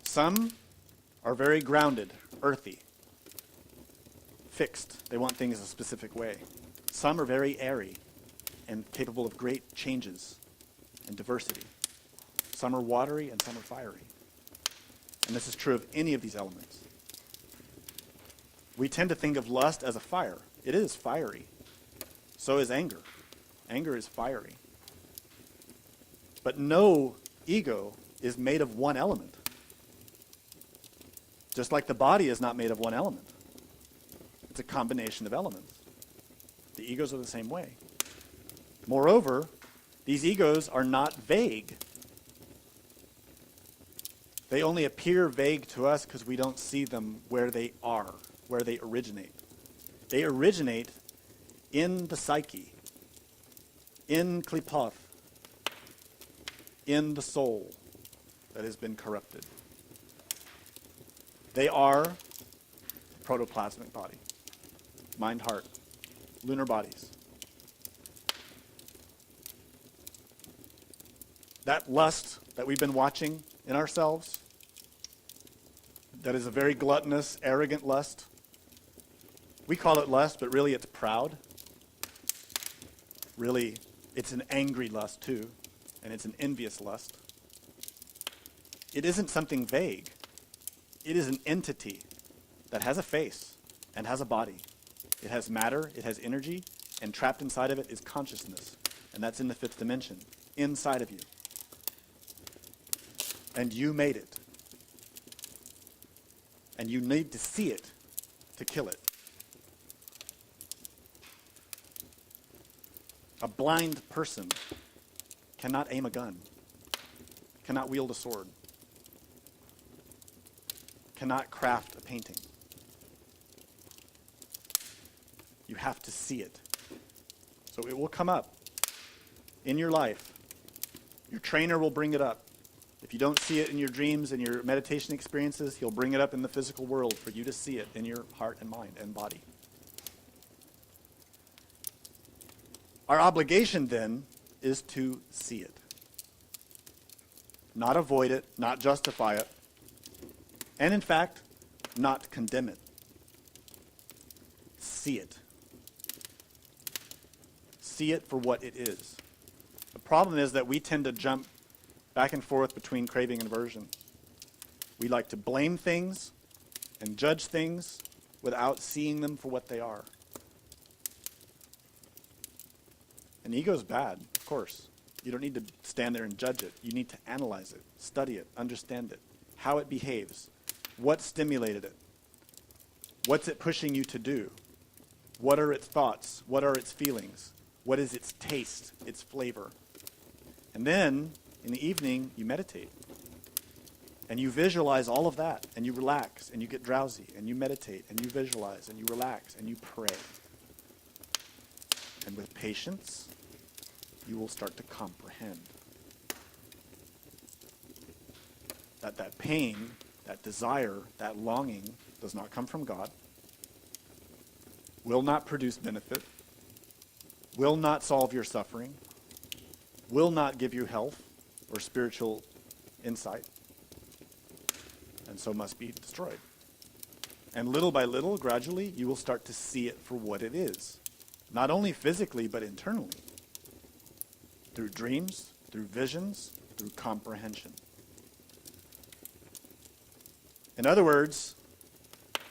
Some are very grounded, earthy, fixed. They want things a specific way. Some are very airy and capable of great changes and diversity. Some are watery and some are fiery. And this is true of any of these elements. We tend to think of lust as a fire. It is fiery. So is anger. Anger is fiery. But no ego is made of one element. Just like the body is not made of one element. It's a combination of elements. The egos are the same way. Moreover, these egos are not vague. They only appear vague to us because we don't see them where they are, where they originate. They originate in the psyche, in klipoth, in the soul that has been corrupted. They are the protoplasmic body, mind, heart, lunar bodies. That lust that we've been watching in ourselves, that is a very gluttonous, arrogant lust. We call it lust, but really it's proud. Really, it's an angry lust too, and it's an envious lust. It isn't something vague. It is an entity that has a face and has a body. It has matter, it has energy, and trapped inside of it is consciousness. And that's in the fifth dimension, inside of you. And you made it. And you need to see it to kill it. A blind person cannot aim a gun, cannot wield a sword, cannot craft a painting. You have to see it. So it will come up in your life. Your trainer will bring it up. If you don't see it in your dreams and your meditation experiences, he'll bring it up in the physical world for you to see it in your heart and mind and body. Our obligation then is to see it. Not avoid it, not justify it, and in fact, not condemn it. See it. See it for what it is. The problem is that we tend to jump back and forth between craving and aversion. We like to blame things and judge things without seeing them for what they are. And ego is bad, of course. You don't need to stand there and judge it. You need to analyze it, study it, understand it, how it behaves, what stimulated it, what's it pushing you to do, what are its thoughts, what are its feelings, what is its taste, its flavor. And then, in the evening, you meditate. And you visualize all of that, and you relax, and you get drowsy, and you meditate, and you visualize, and you relax, and you pray. And with patience, you will start to comprehend that pain, that desire, that longing does not come from God, will not produce benefit, will not solve your suffering, will not give you health or spiritual insight, and so must be destroyed. And little by little, gradually, you will start to see it for what it is, not only physically, but internally, through dreams, through visions, through comprehension. In other words,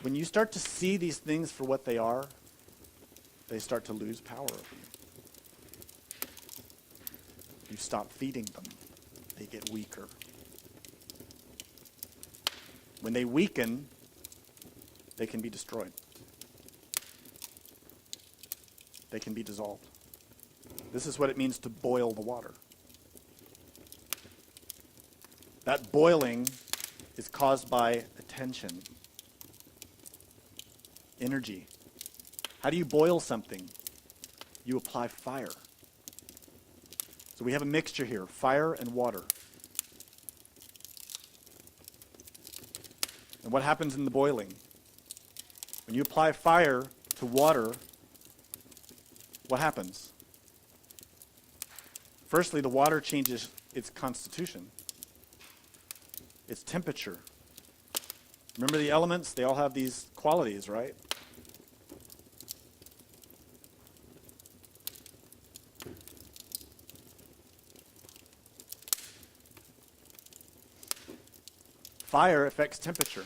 when you start to see these things for what they are, they start to lose power over you. You stop feeding them. They get weaker. When they weaken, they can be destroyed. They can be dissolved. This is what it means to boil the water. That boiling is caused by attention, energy. How do you boil something? You apply fire. So we have a mixture here, fire and water. And what happens in the boiling? When you apply fire to water, what happens? Firstly, the water changes its constitution, its temperature. Remember the elements? They all have these qualities, right? Fire affects temperature.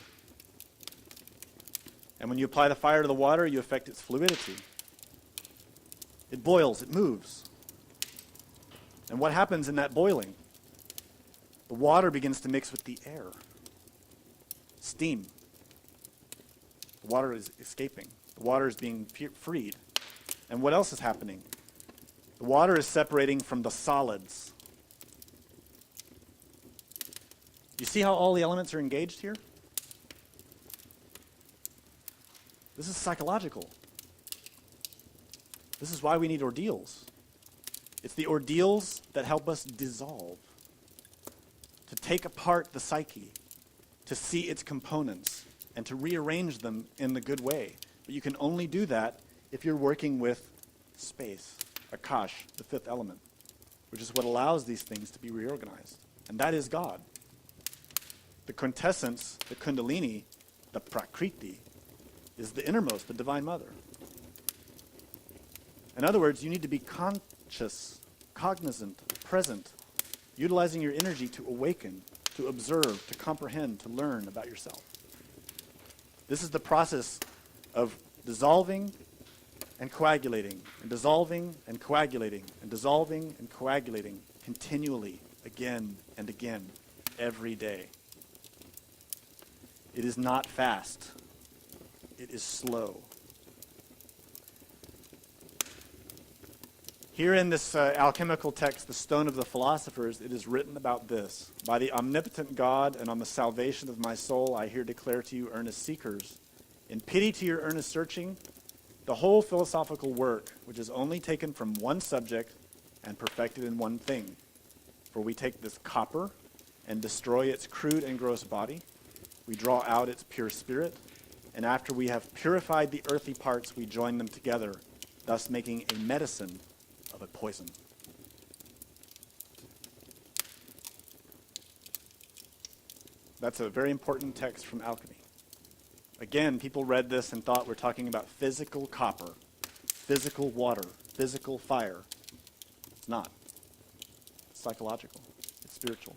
And when you apply the fire to the water, you affect its fluidity. It boils, it moves. And what happens in that boiling? The water begins to mix with the air. Steam. The water is escaping. The water is being freed. And what else is happening? The water is separating from the solids. You see how all the elements are engaged here? This is psychological. This is why we need ordeals. It's the ordeals that help us dissolve, to take apart the psyche, to see its components, and to rearrange them in the good way. But you can only do that if you're working with space, Akash, the fifth element, which is what allows these things to be reorganized. And that is God. The quintessence, the kundalini, the prakriti, is the innermost, the Divine Mother. In other words, you need to be conscious, cognizant, present, utilizing your energy to awaken, to observe, to comprehend, to learn about yourself. This is the process of dissolving and coagulating, and dissolving and coagulating, and dissolving and coagulating continually, again and again, every day. It is not fast. It is slow. Here in this alchemical text, the Stone of the Philosophers, it is written about this. By the omnipotent God and on the salvation of my soul, I here declare to you, earnest seekers, in pity to your earnest searching, the whole philosophical work, which is only taken from one subject and perfected in one thing. For we take this copper and destroy its crude and gross body. We draw out its pure spirit, and after we have purified the earthy parts, we join them together, thus making a medicine of a poison. That's a very important text from Alchemy. Again, people read this and thought we're talking about physical copper, physical water, physical fire. It's not. It's psychological. It's spiritual.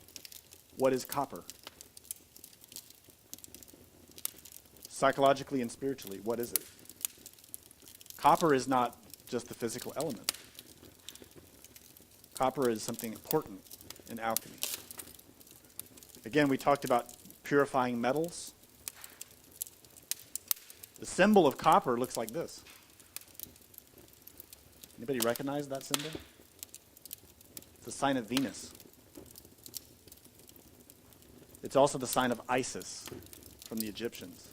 What is copper? Psychologically and spiritually, what is it? Copper is not just the physical element. Copper is something important in alchemy. Again, we talked about purifying metals. The symbol of copper looks like this. Anybody recognize that symbol? It's a sign of Venus. It's also the sign of Isis from the Egyptians.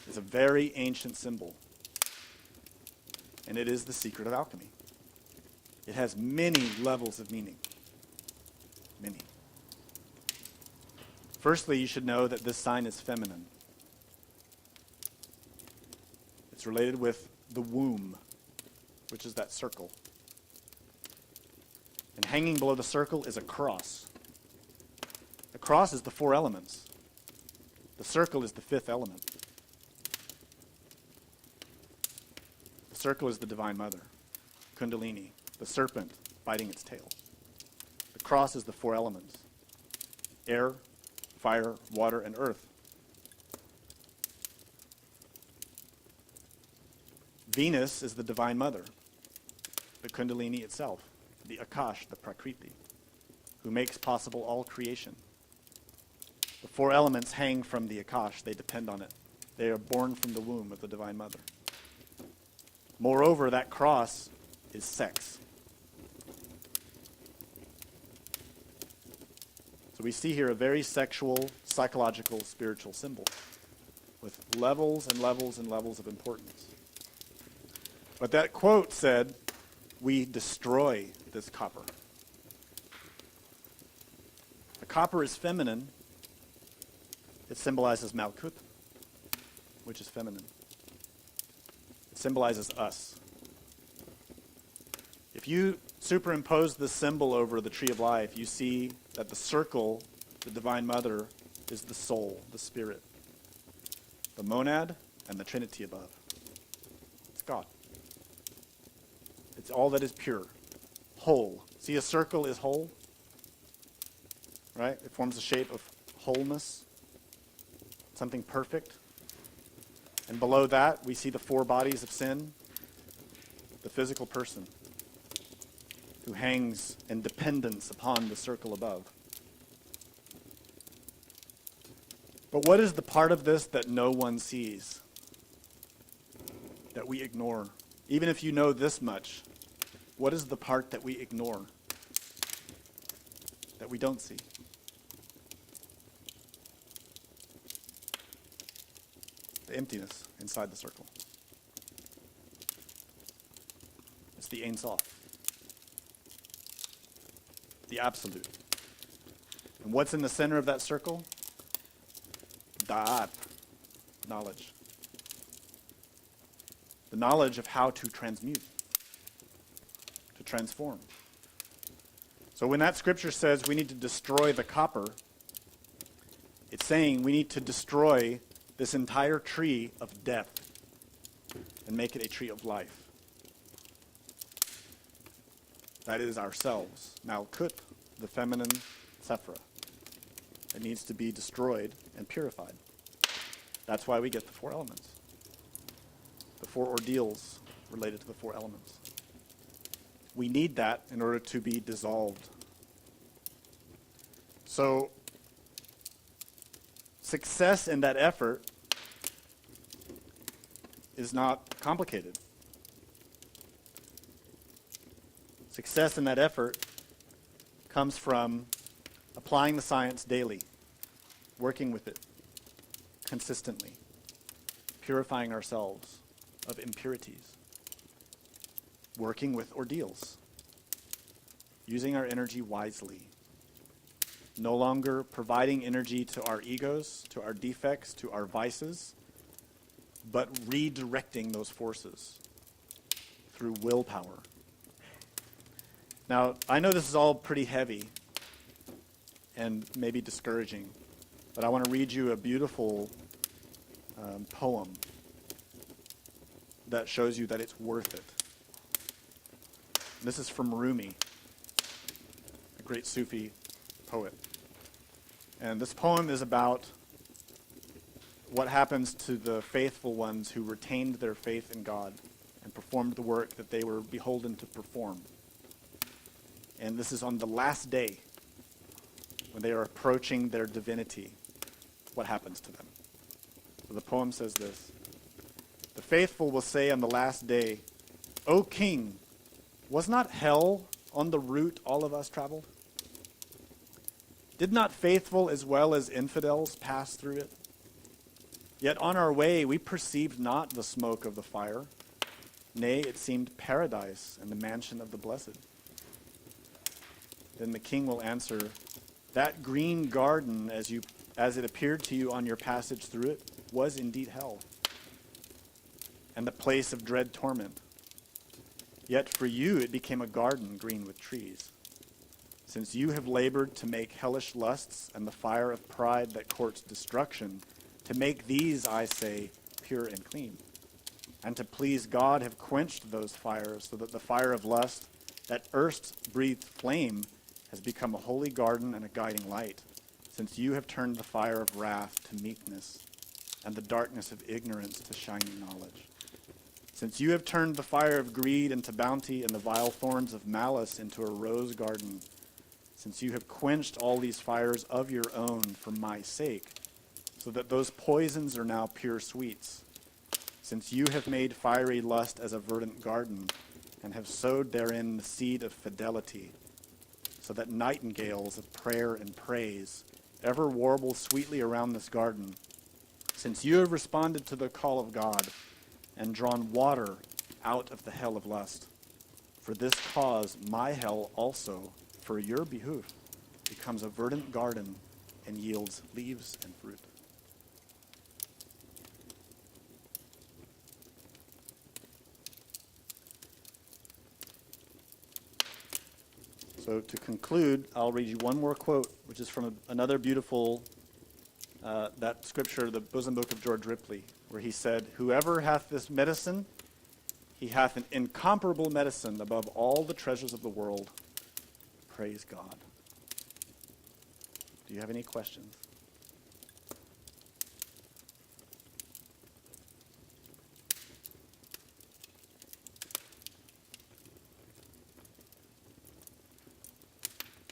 It's a very ancient symbol. And it is the secret of alchemy. It has many levels of meaning. Many. Firstly, you should know that this sign is feminine. It's related with the womb, which is that circle. And hanging below the circle is a cross. The cross is the four elements. The circle is the fifth element. The circle is the Divine Mother, Kundalini, the serpent biting its tail. The cross is the four elements: air, fire, water, and earth. Venus is the Divine Mother, the Kundalini itself, the Akash, the Prakriti, who makes possible all creation. The four elements hang from the Akash. They depend on it. They are born from the womb of the Divine Mother. Moreover, that cross is sex. So we see here a very sexual, psychological, spiritual symbol with levels and levels and levels of importance. But that quote said, we destroy this copper. The copper is feminine. It symbolizes Malkut, which is feminine. It symbolizes us. If you superimpose this symbol over the tree of life, you see that the circle, the Divine Mother, is the soul, the spirit, the monad, and the Trinity above. It's God. It's all that is pure, whole. See, a circle is whole, right? It forms the shape of wholeness, something perfect. And below that, we see the four bodies of sin, the physical person who hangs in dependence upon the circle above. But what is the part of this that no one sees, that we ignore? Even if you know this much, what is the part that we ignore, that we don't see? The emptiness inside the circle. It's the Ein Sof, the absolute. And what's in the center of that circle? Da'at, knowledge. The knowledge of how to transmute, to transform. So when that scripture says we need to destroy the copper, it's saying we need to destroy this entire tree of death and make it a tree of life. That is ourselves. Malkut, the feminine Sephira. It needs to be destroyed and purified. That's why we get the 4 elements. The 4 ordeals related to the 4 elements. We need that in order to be dissolved. So, success in that effort is not complicated. Success in that effort comes from applying the science daily, working with it consistently, purifying ourselves of impurities, working with ordeals, using our energy wisely, no longer providing energy to our egos, to our defects, to our vices, but redirecting those forces through willpower. Now, I know this is all pretty heavy and maybe discouraging, but I want to read you a beautiful poem that shows you that it's worth it. This is from Rumi, a great Sufi poet. And this poem is about what happens to the faithful ones who retained their faith in God and performed the work that they were beholden to perform. And this is on the last day, when they are approaching their divinity, what happens to them. So the poem says this: the faithful will say on the last day, "O King, was not hell on the route all of us traveled? Did not faithful as well as infidels pass through it? Yet on our way we perceived not the smoke of the fire. Nay, it seemed paradise and the mansion of the blessed." Then the king will answer, "That green garden, as it appeared to you on your passage through it, was indeed hell, and the place of dread torment. Yet for you it became a garden green with trees. Since you have labored to make hellish lusts and the fire of pride that courts destruction, to make these, I say, pure and clean. And to please God have quenched those fires, so that the fire of lust, that erst breathed flame, has become a holy garden and a guiding light, since you have turned the fire of wrath to meekness, and the darkness of ignorance to shining knowledge. Since you have turned the fire of greed into bounty, and the vile thorns of malice into a rose garden, since you have quenched all these fires of your own for my sake, so that those poisons are now pure sweets, since you have made fiery lust as a verdant garden, and have sowed therein the seed of fidelity, so that nightingales of prayer and praise ever warble sweetly around this garden, since you have responded to the call of God, and drawn water out of the hell of lust. For this cause my hell also, for your behoof, becomes a verdant garden and yields leaves and fruit." So to conclude, I'll read you one more quote, which is from another beautiful, that scripture, the bosom book of George Ripley, where he said, "Whoever hath this medicine, he hath an incomparable medicine above all the treasures of the world. Praise God." Do you have any questions?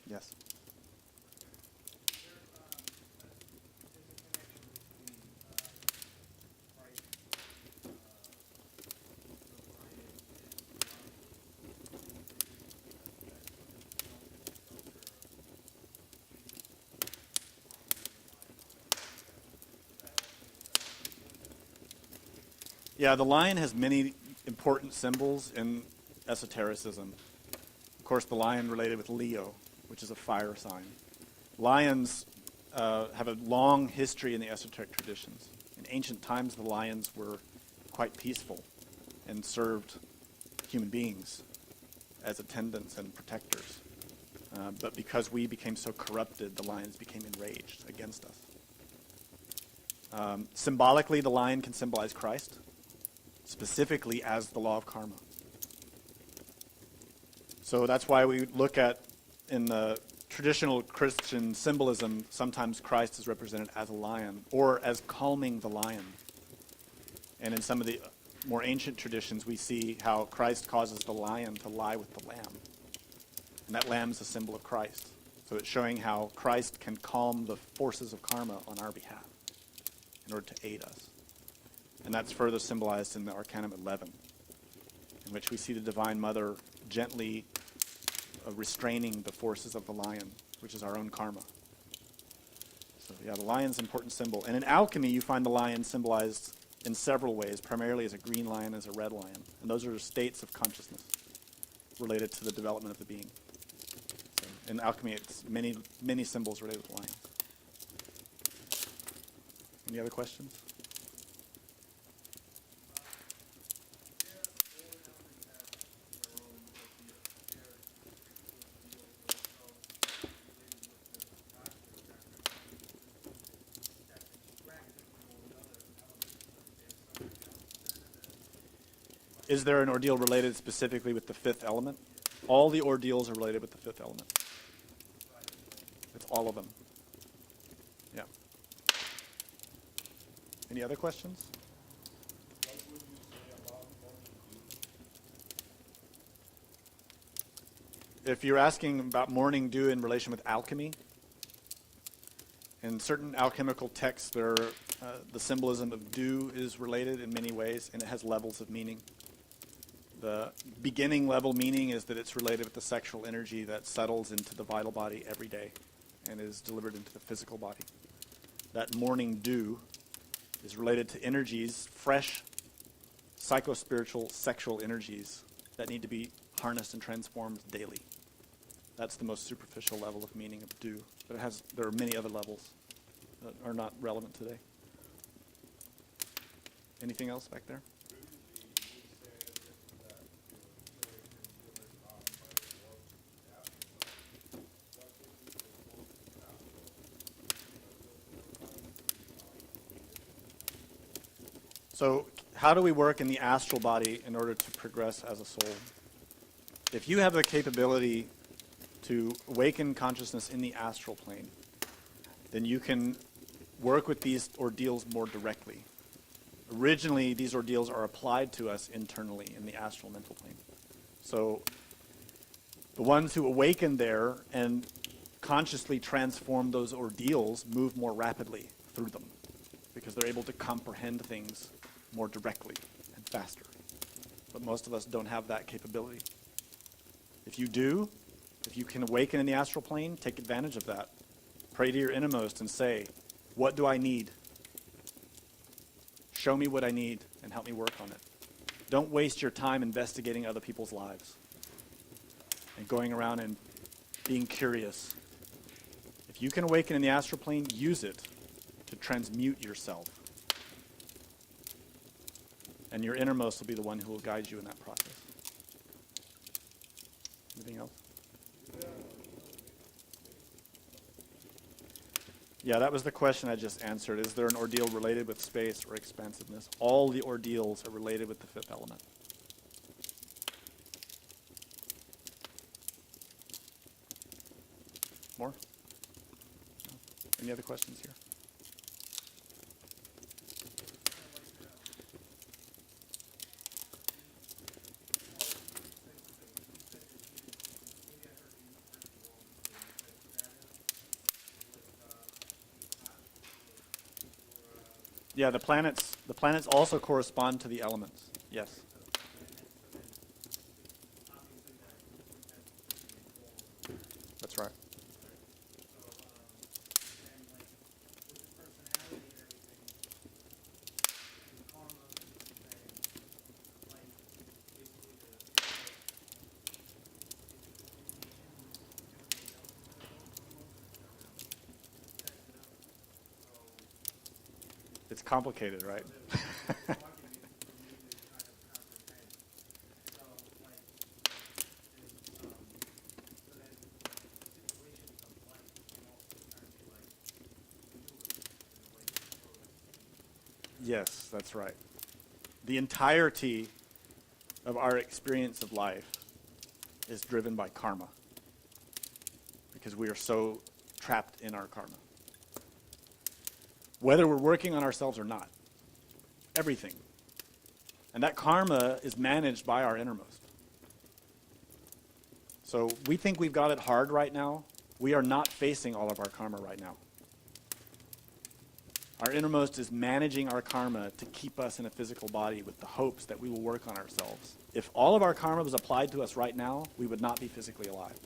Yes. Yeah, the lion has many important symbols in esotericism. Of course, the lion related with Leo, which is a fire sign. Lions have a long history in the esoteric traditions. In ancient times, the lions were quite peaceful and served human beings as attendants and protectors. But because we became so corrupted, the lions became enraged against us. Symbolically, the lion can symbolize Christ, specifically as the law of karma. So that's why we look at, in the traditional Christian symbolism, sometimes Christ is represented as a lion, or as calming the lion. And in some of the more ancient traditions, we see how Christ causes the lion to lie with the lamb. And that lamb is a symbol of Christ. So it's showing how Christ can calm the forces of karma on our behalf in order to aid us. And that's further symbolized in the Arcanum 11, in which we see the Divine Mother gently restraining the forces of the lion, which is our own karma. So yeah, the lion's an important symbol. And in alchemy, you find the lion symbolized in several ways, primarily as a green lion, as a red lion. And those are states of consciousness related to the development of the being. So in alchemy, it's many, many symbols related with lions. Any other questions? Is there an ordeal related specifically with the fifth element? All the ordeals are related with the fifth element. It's all of them. Yeah. Any other questions? What would you say about morning dew? If you're asking about morning dew in relation with alchemy, in certain alchemical texts, the symbolism of dew is related in many ways, and it has levels of meaning. The beginning level meaning is that it's related with the sexual energy that settles into the vital body every day and is delivered into the physical body. That morning dew is related to energies, fresh, psychospiritual, sexual energies that need to be harnessed and transformed daily. That's the most superficial level of meaning of dew. But there are many other levels that are not relevant today. Anything else back there? So how do we work in the astral body in order to progress as a soul? If you have the capability to awaken consciousness in the astral plane, then you can work with these ordeals more directly. Originally, these ordeals are applied to us internally in the astral mental plane. So the ones who awaken there and consciously transform those ordeals move more rapidly through them because they're able to comprehend things more directly and faster. But most of us don't have that capability. If you do, if you can awaken in the astral plane, take advantage of that. Pray to your innermost and say, what do I need? Show me what I need and help me work on it. Don't waste your time investigating other people's lives and going around and being curious. If you can awaken in the astral plane, use it to transmute yourself. And your innermost will be the one who will guide you in that process. Anything else? Yeah, that was the question I just answered. Is there an ordeal related with space or expansiveness? All the ordeals are related with the fifth element. More? No? Any other questions here? Yeah, the planets also correspond to the elements. Yes. That's right. It's complicated, right? Yes, that's right. The entirety of our experience of life is driven by karma, because we are so trapped in our karma. Whether we're working on ourselves or not, everything. And that karma is managed by our innermost. So we think we've got it hard right now. We are not facing all of our karma right now. Our innermost is managing our karma to keep us in a physical body with the hopes that we will work on ourselves. If all of our karma was applied to us right now, we would not be physically alive,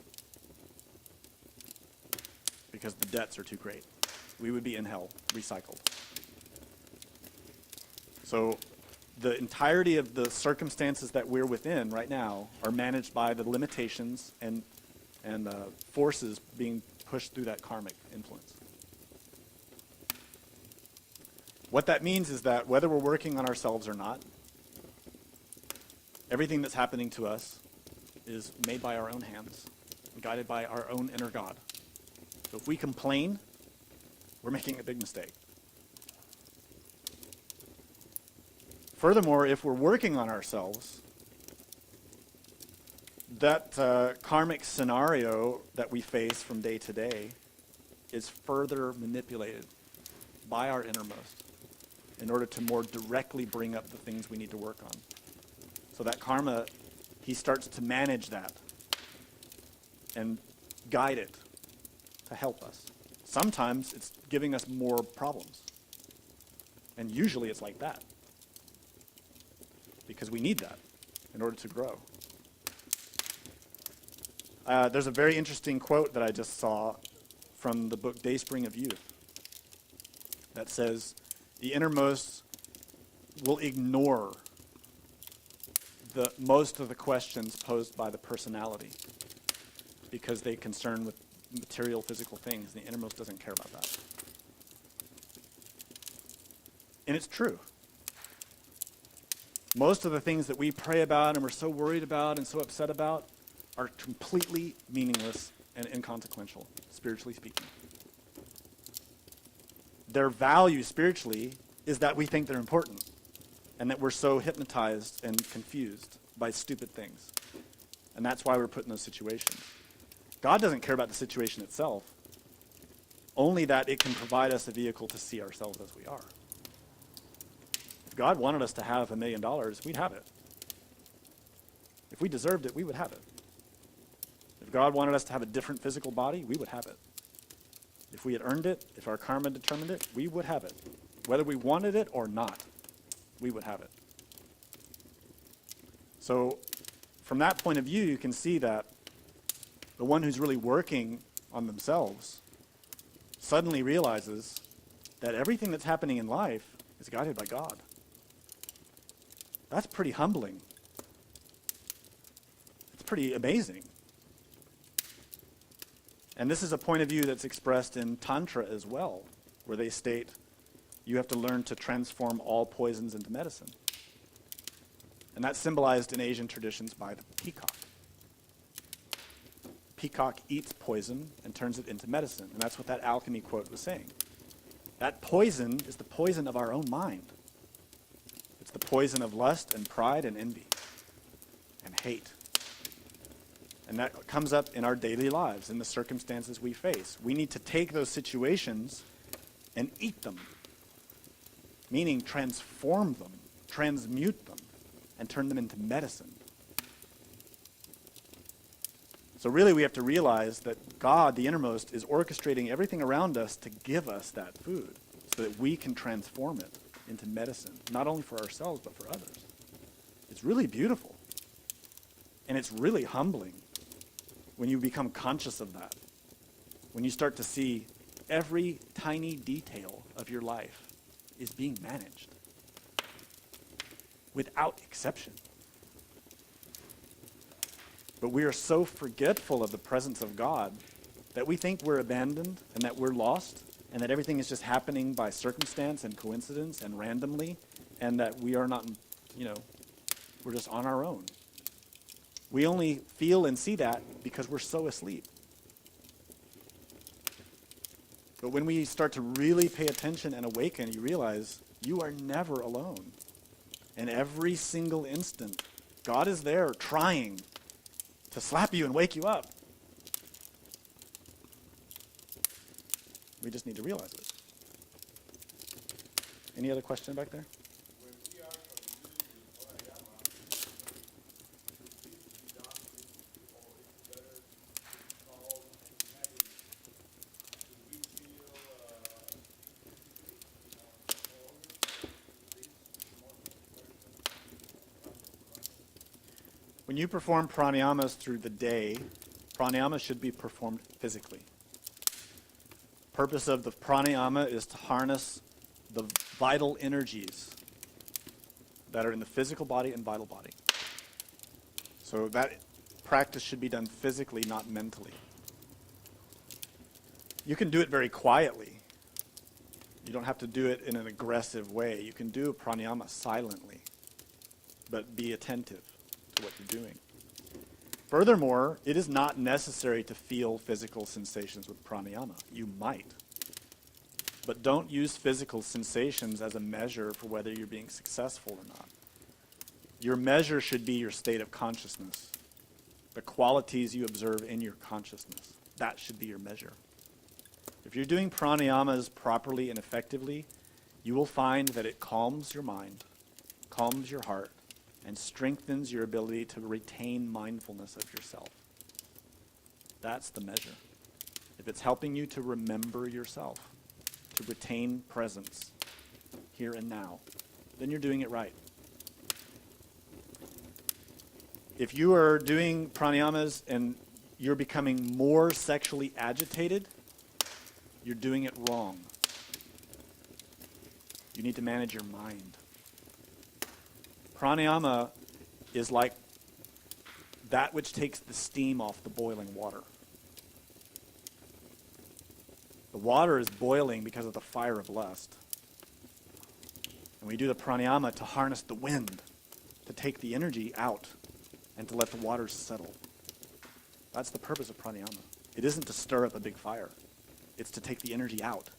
because the debts are too great. We would be in hell, recycled. So the entirety of the circumstances that we're within right now are managed by the limitations and forces being pushed through that karmic influence. What that means is that whether we're working on ourselves or not, everything that's happening to us is made by our own hands, guided by our own inner God. So if we complain, we're making a big mistake. Furthermore, if we're working on ourselves, that karmic scenario that we face from day to day is further manipulated by our innermost in order to more directly bring up the things we need to work on. So that karma, he starts to manage that and guide it to help us. Sometimes it's giving us more problems. And usually it's like that, because we need that in order to grow. There's a very interesting quote that I just saw from the book Dayspring of Youth that says, the innermost will ignore most of the questions posed by the personality because they concern with material, physical things. The innermost doesn't care about that. And it's true. Most of the things that we pray about and we're so worried about and so upset about are completely meaningless and inconsequential, spiritually speaking. Their value spiritually is that we think they're important and that we're so hypnotized and confused by stupid things. And that's why we're put in those situations. God doesn't care about the situation itself, only that it can provide us a vehicle to see ourselves as we are. If God wanted us to have $1 million, we'd have it. If we deserved it, we would have it. If God wanted us to have a different physical body, we would have it. If we had earned it, if our karma determined it, we would have it. Whether we wanted it or not, we would have it. So from that point of view, you can see that the one who's really working on themselves suddenly realizes that everything that's happening in life is guided by God. That's pretty humbling. It's pretty amazing. And this is a point of view that's expressed in Tantra as well, where they state you have to learn to transform all poisons into medicine. And that's symbolized in Asian traditions by the peacock. Peacock eats poison and turns it into medicine. And that's what that alchemy quote was saying. That poison is the poison of our own mind. It's the poison of lust and pride and envy and hate. And that comes up in our daily lives, in the circumstances we face. We need to take those situations and eat them, meaning transform them, transmute them, and turn them into medicine. So really we have to realize that God, the innermost, is orchestrating everything around us to give us that food so that we can transform it into medicine, not only for ourselves, but for others. It's really beautiful. And it's really humbling when you become conscious of that. When you start to see every tiny detail of your life is being managed without exception. But we are so forgetful of the presence of God that we think we're abandoned and that we're lost and that everything is just happening by circumstance and coincidence and randomly, and that we are not, we're just on our own. We only feel and see that because we're so asleep. But when we start to really pay attention and awaken, you realize You are never alone. And every single instant, God is there trying to slap you and wake you up. We just need to realize it. Any other question back there? When we actually use the pranayama, should this be done physically, or is it better to solve and imagine? Should we feel physically in our organs? Is this more important? When you perform pranayamas through the day, pranayama should be performed physically. Purpose of the pranayama is to harness the vital energies that are in the physical body and vital body. So that practice should be done physically, not mentally. You can do it very quietly. You don't have to do it in an aggressive way. You can do pranayama silently, but be attentive to what you're doing. Furthermore, it is not necessary to feel physical sensations with pranayama. You might. But don't use physical sensations as a measure for whether you're being successful or not. Your measure should be your state of consciousness, the qualities you observe in your consciousness. That should be your measure. If you're doing pranayamas properly and effectively, you will find that it calms your mind, calms your heart, and strengthens your ability to retain mindfulness of yourself. That's the measure. If it's helping you to remember yourself, to retain presence here and now, then you're doing it right. If you are doing pranayamas and you're becoming more sexually agitated, you're doing it wrong. You need to manage your mind. Pranayama is like that which takes the steam off the boiling water. The water is boiling because of the fire of lust. And we do the pranayama to harness the wind, to take the energy out, and to let the waters settle. That's the purpose of pranayama. It isn't to stir up a big fire. It's to take the energy out.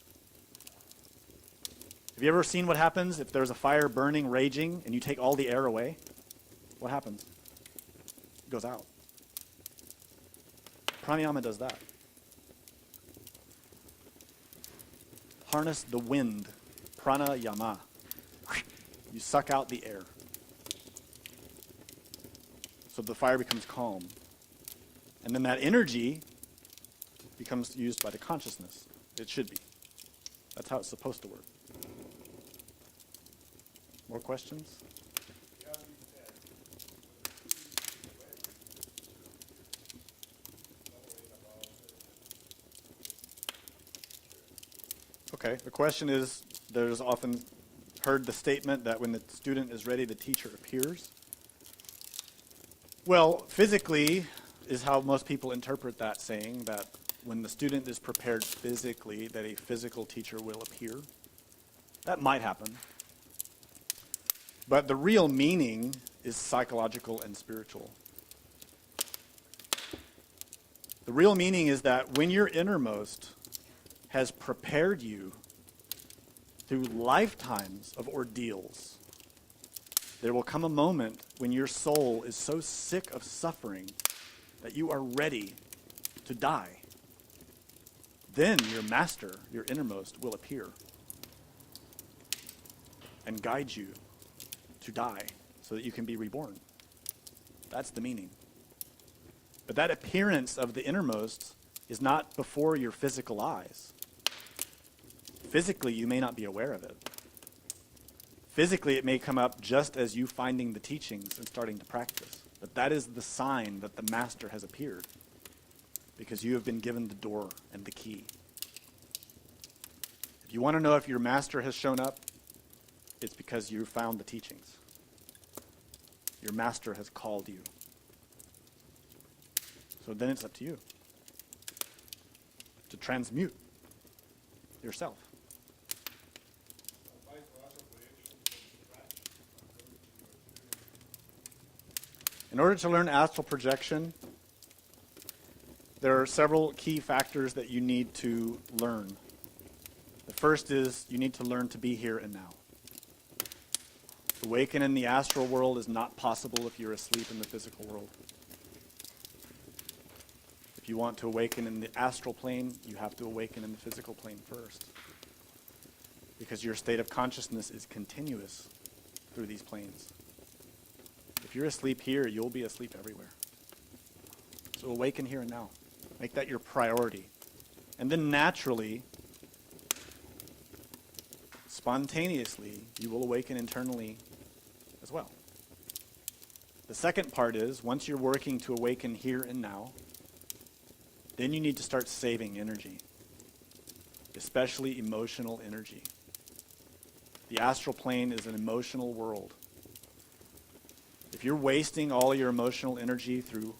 Have you ever seen what happens if there's a fire burning, raging, and you take all the air away? What happens? It goes out. Pranayama does that. Harness the wind. Pranayama. You suck out the air. So the fire becomes calm. And then that energy becomes used by the consciousness. It should be. That's how it's supposed to work. More questions? Okay, the question is, there's often heard the statement that when the student is ready, the teacher appears. Well, physically is how most people interpret that saying, that when the student is prepared physically, that a physical teacher will appear. That might happen. But the real meaning is psychological and spiritual. The real meaning is that when your innermost has prepared you through lifetimes of ordeals, there will come a moment when your soul is so sick of suffering that you are ready to die. Then your master, your innermost, will appear and guide you to die so that you can be reborn. That's the meaning. But that appearance of the innermost is not before your physical eyes. Physically, you may not be aware of it. Physically, it may come up just as you finding the teachings and starting to practice. But that is the sign that the master has appeared, because you have been given the door and the key. If you want to know if your master has shown up, it's because you found the teachings. Your master has called you. So then it's up to you to transmute yourself. In order to learn astral projection, there are several key factors that you need to learn. The first is you need to learn to be here and now. To awaken in the astral world is not possible if you're asleep in the physical world. If you want to awaken in the astral plane, you have to awaken in the physical plane first. Because your state of consciousness is continuous through these planes. If you're asleep here, you'll be asleep everywhere. So awaken here and now. Make that your priority. And then naturally, spontaneously, you will awaken internally as well. The second part is, once you're working to awaken here and now, then you need to start saving energy, especially emotional energy. The astral plane is an emotional world. If you're wasting all your emotional energy through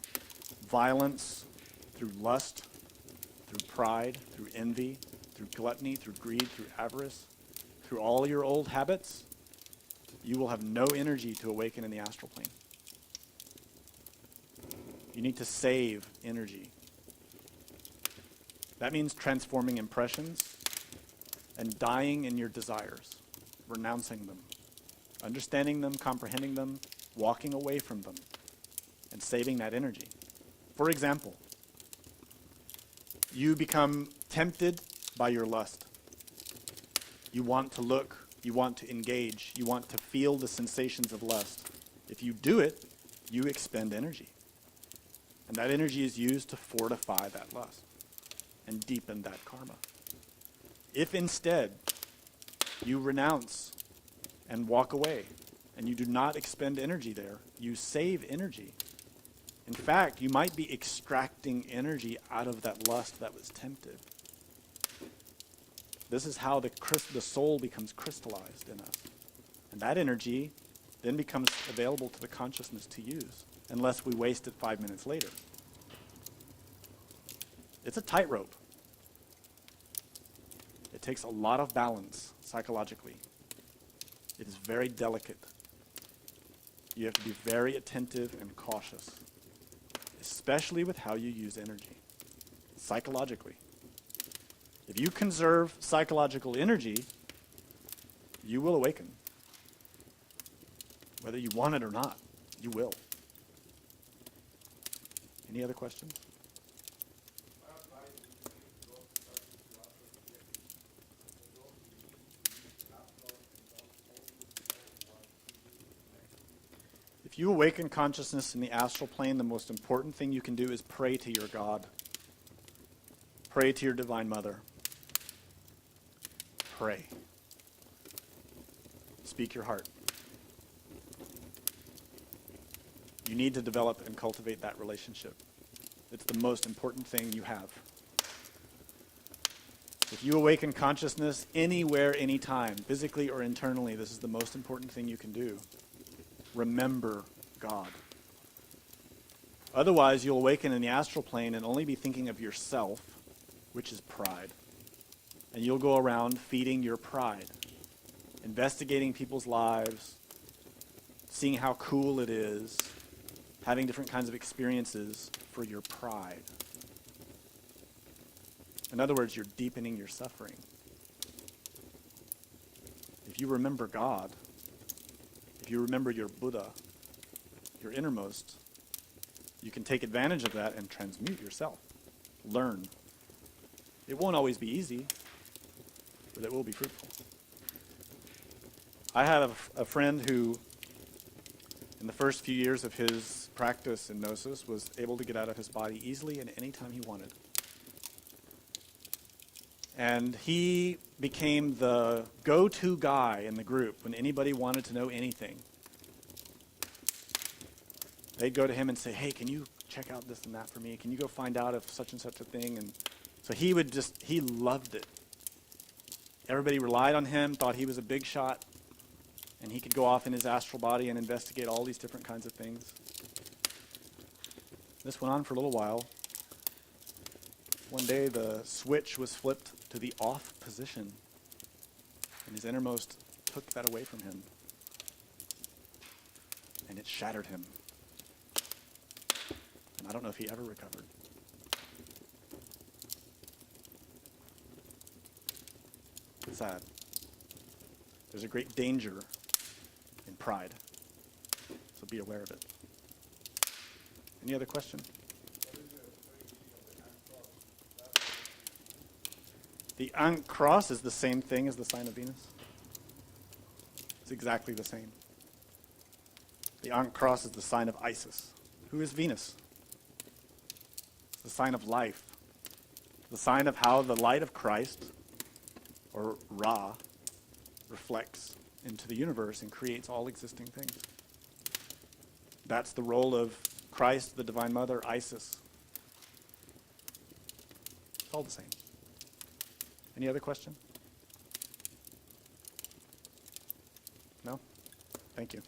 violence, through lust, through pride, through envy, through gluttony, through greed, through avarice, through all your old habits, you will have no energy to awaken in the astral plane. You need to save energy. That means transforming impressions and dying in your desires, renouncing them, understanding them, comprehending them, walking away from them, and saving that energy. For example, you become tempted by your lust. You want to look, you want to engage, you want to feel the sensations of lust. If you do it, you expend energy. And that energy is used to fortify that lust and deepen that karma. If instead you renounce and walk away and you do not expend energy there, you save energy. In fact, you might be extracting energy out of that lust that was tempted. This is how the soul becomes crystallized in us. And that energy then becomes available to the consciousness to use, unless we waste it 5 minutes later. It's a tightrope. It takes a lot of balance psychologically. It is very delicate. You have to be very attentive and cautious, especially with how you use energy, psychologically. If you conserve psychological energy, you will awaken. Whether you want it or not, you will. Any other questions? If you awaken consciousness in the astral plane, the most important thing you can do is pray to your God. Pray to your Divine Mother. Pray. Speak your heart. You need to develop and cultivate that relationship. It's the most important thing you have. If you awaken consciousness anywhere, anytime, physically or internally, this is the most important thing you can do. Remember God. Otherwise, you'll awaken in the astral plane and only be thinking of yourself, which is pride. And you'll go around feeding your pride, investigating people's lives, seeing how cool it is, having different kinds of experiences for your pride. In other words, you're deepening your suffering. If you remember God, if you remember your Buddha, your innermost, you can take advantage of that and transmute yourself. Learn. It won't always be easy, but it will be fruitful. I have a friend who, in the first few years of his practice in Gnosis, was able to get out of his body easily and anytime he wanted. And he became the go-to guy in the group when anybody wanted to know anything. They'd go to him and say, hey, can you check out this and that for me? Can you go find out if such and such a thing? And so he loved it. Everybody relied on him, thought he was a big shot, and he could go off in his astral body and investigate all these different kinds of things. This went on for a little while. One day the switch was flipped to the off position, and his innermost took that away from him, and it shattered him. And I don't know if he ever recovered. Sad. There's a great danger in pride. So be aware of it. Any other question? The Ankh cross is the same thing as the sign of Venus. It's exactly the same. The Ankh cross is the sign of Isis. Who is Venus? It's the sign of life. The sign of how the light of Christ, or Ra, reflects into the universe and creates all existing things. That's the role of Christ, the Divine Mother, Isis. It's all the same. Any other question? No? Thank you.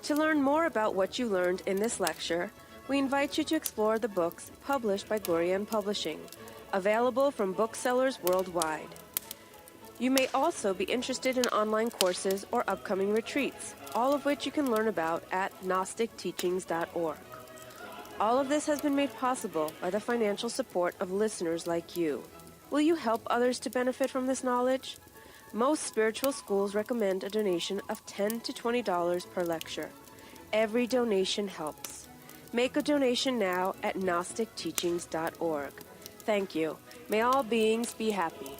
To learn more about what you learned in this lecture, we invite you to explore the books published by Glorian Publishing, available from booksellers worldwide. You may also be interested in online courses or upcoming retreats, all of which you can learn about at gnosticteachings.org. All of this has been made possible by the financial support of listeners like you. Will you help others to benefit from this knowledge? Most spiritual schools recommend a donation of $10 to $20 per lecture. Every donation helps. Make a donation now at gnosticteachings.org. Thank you. May all beings be happy.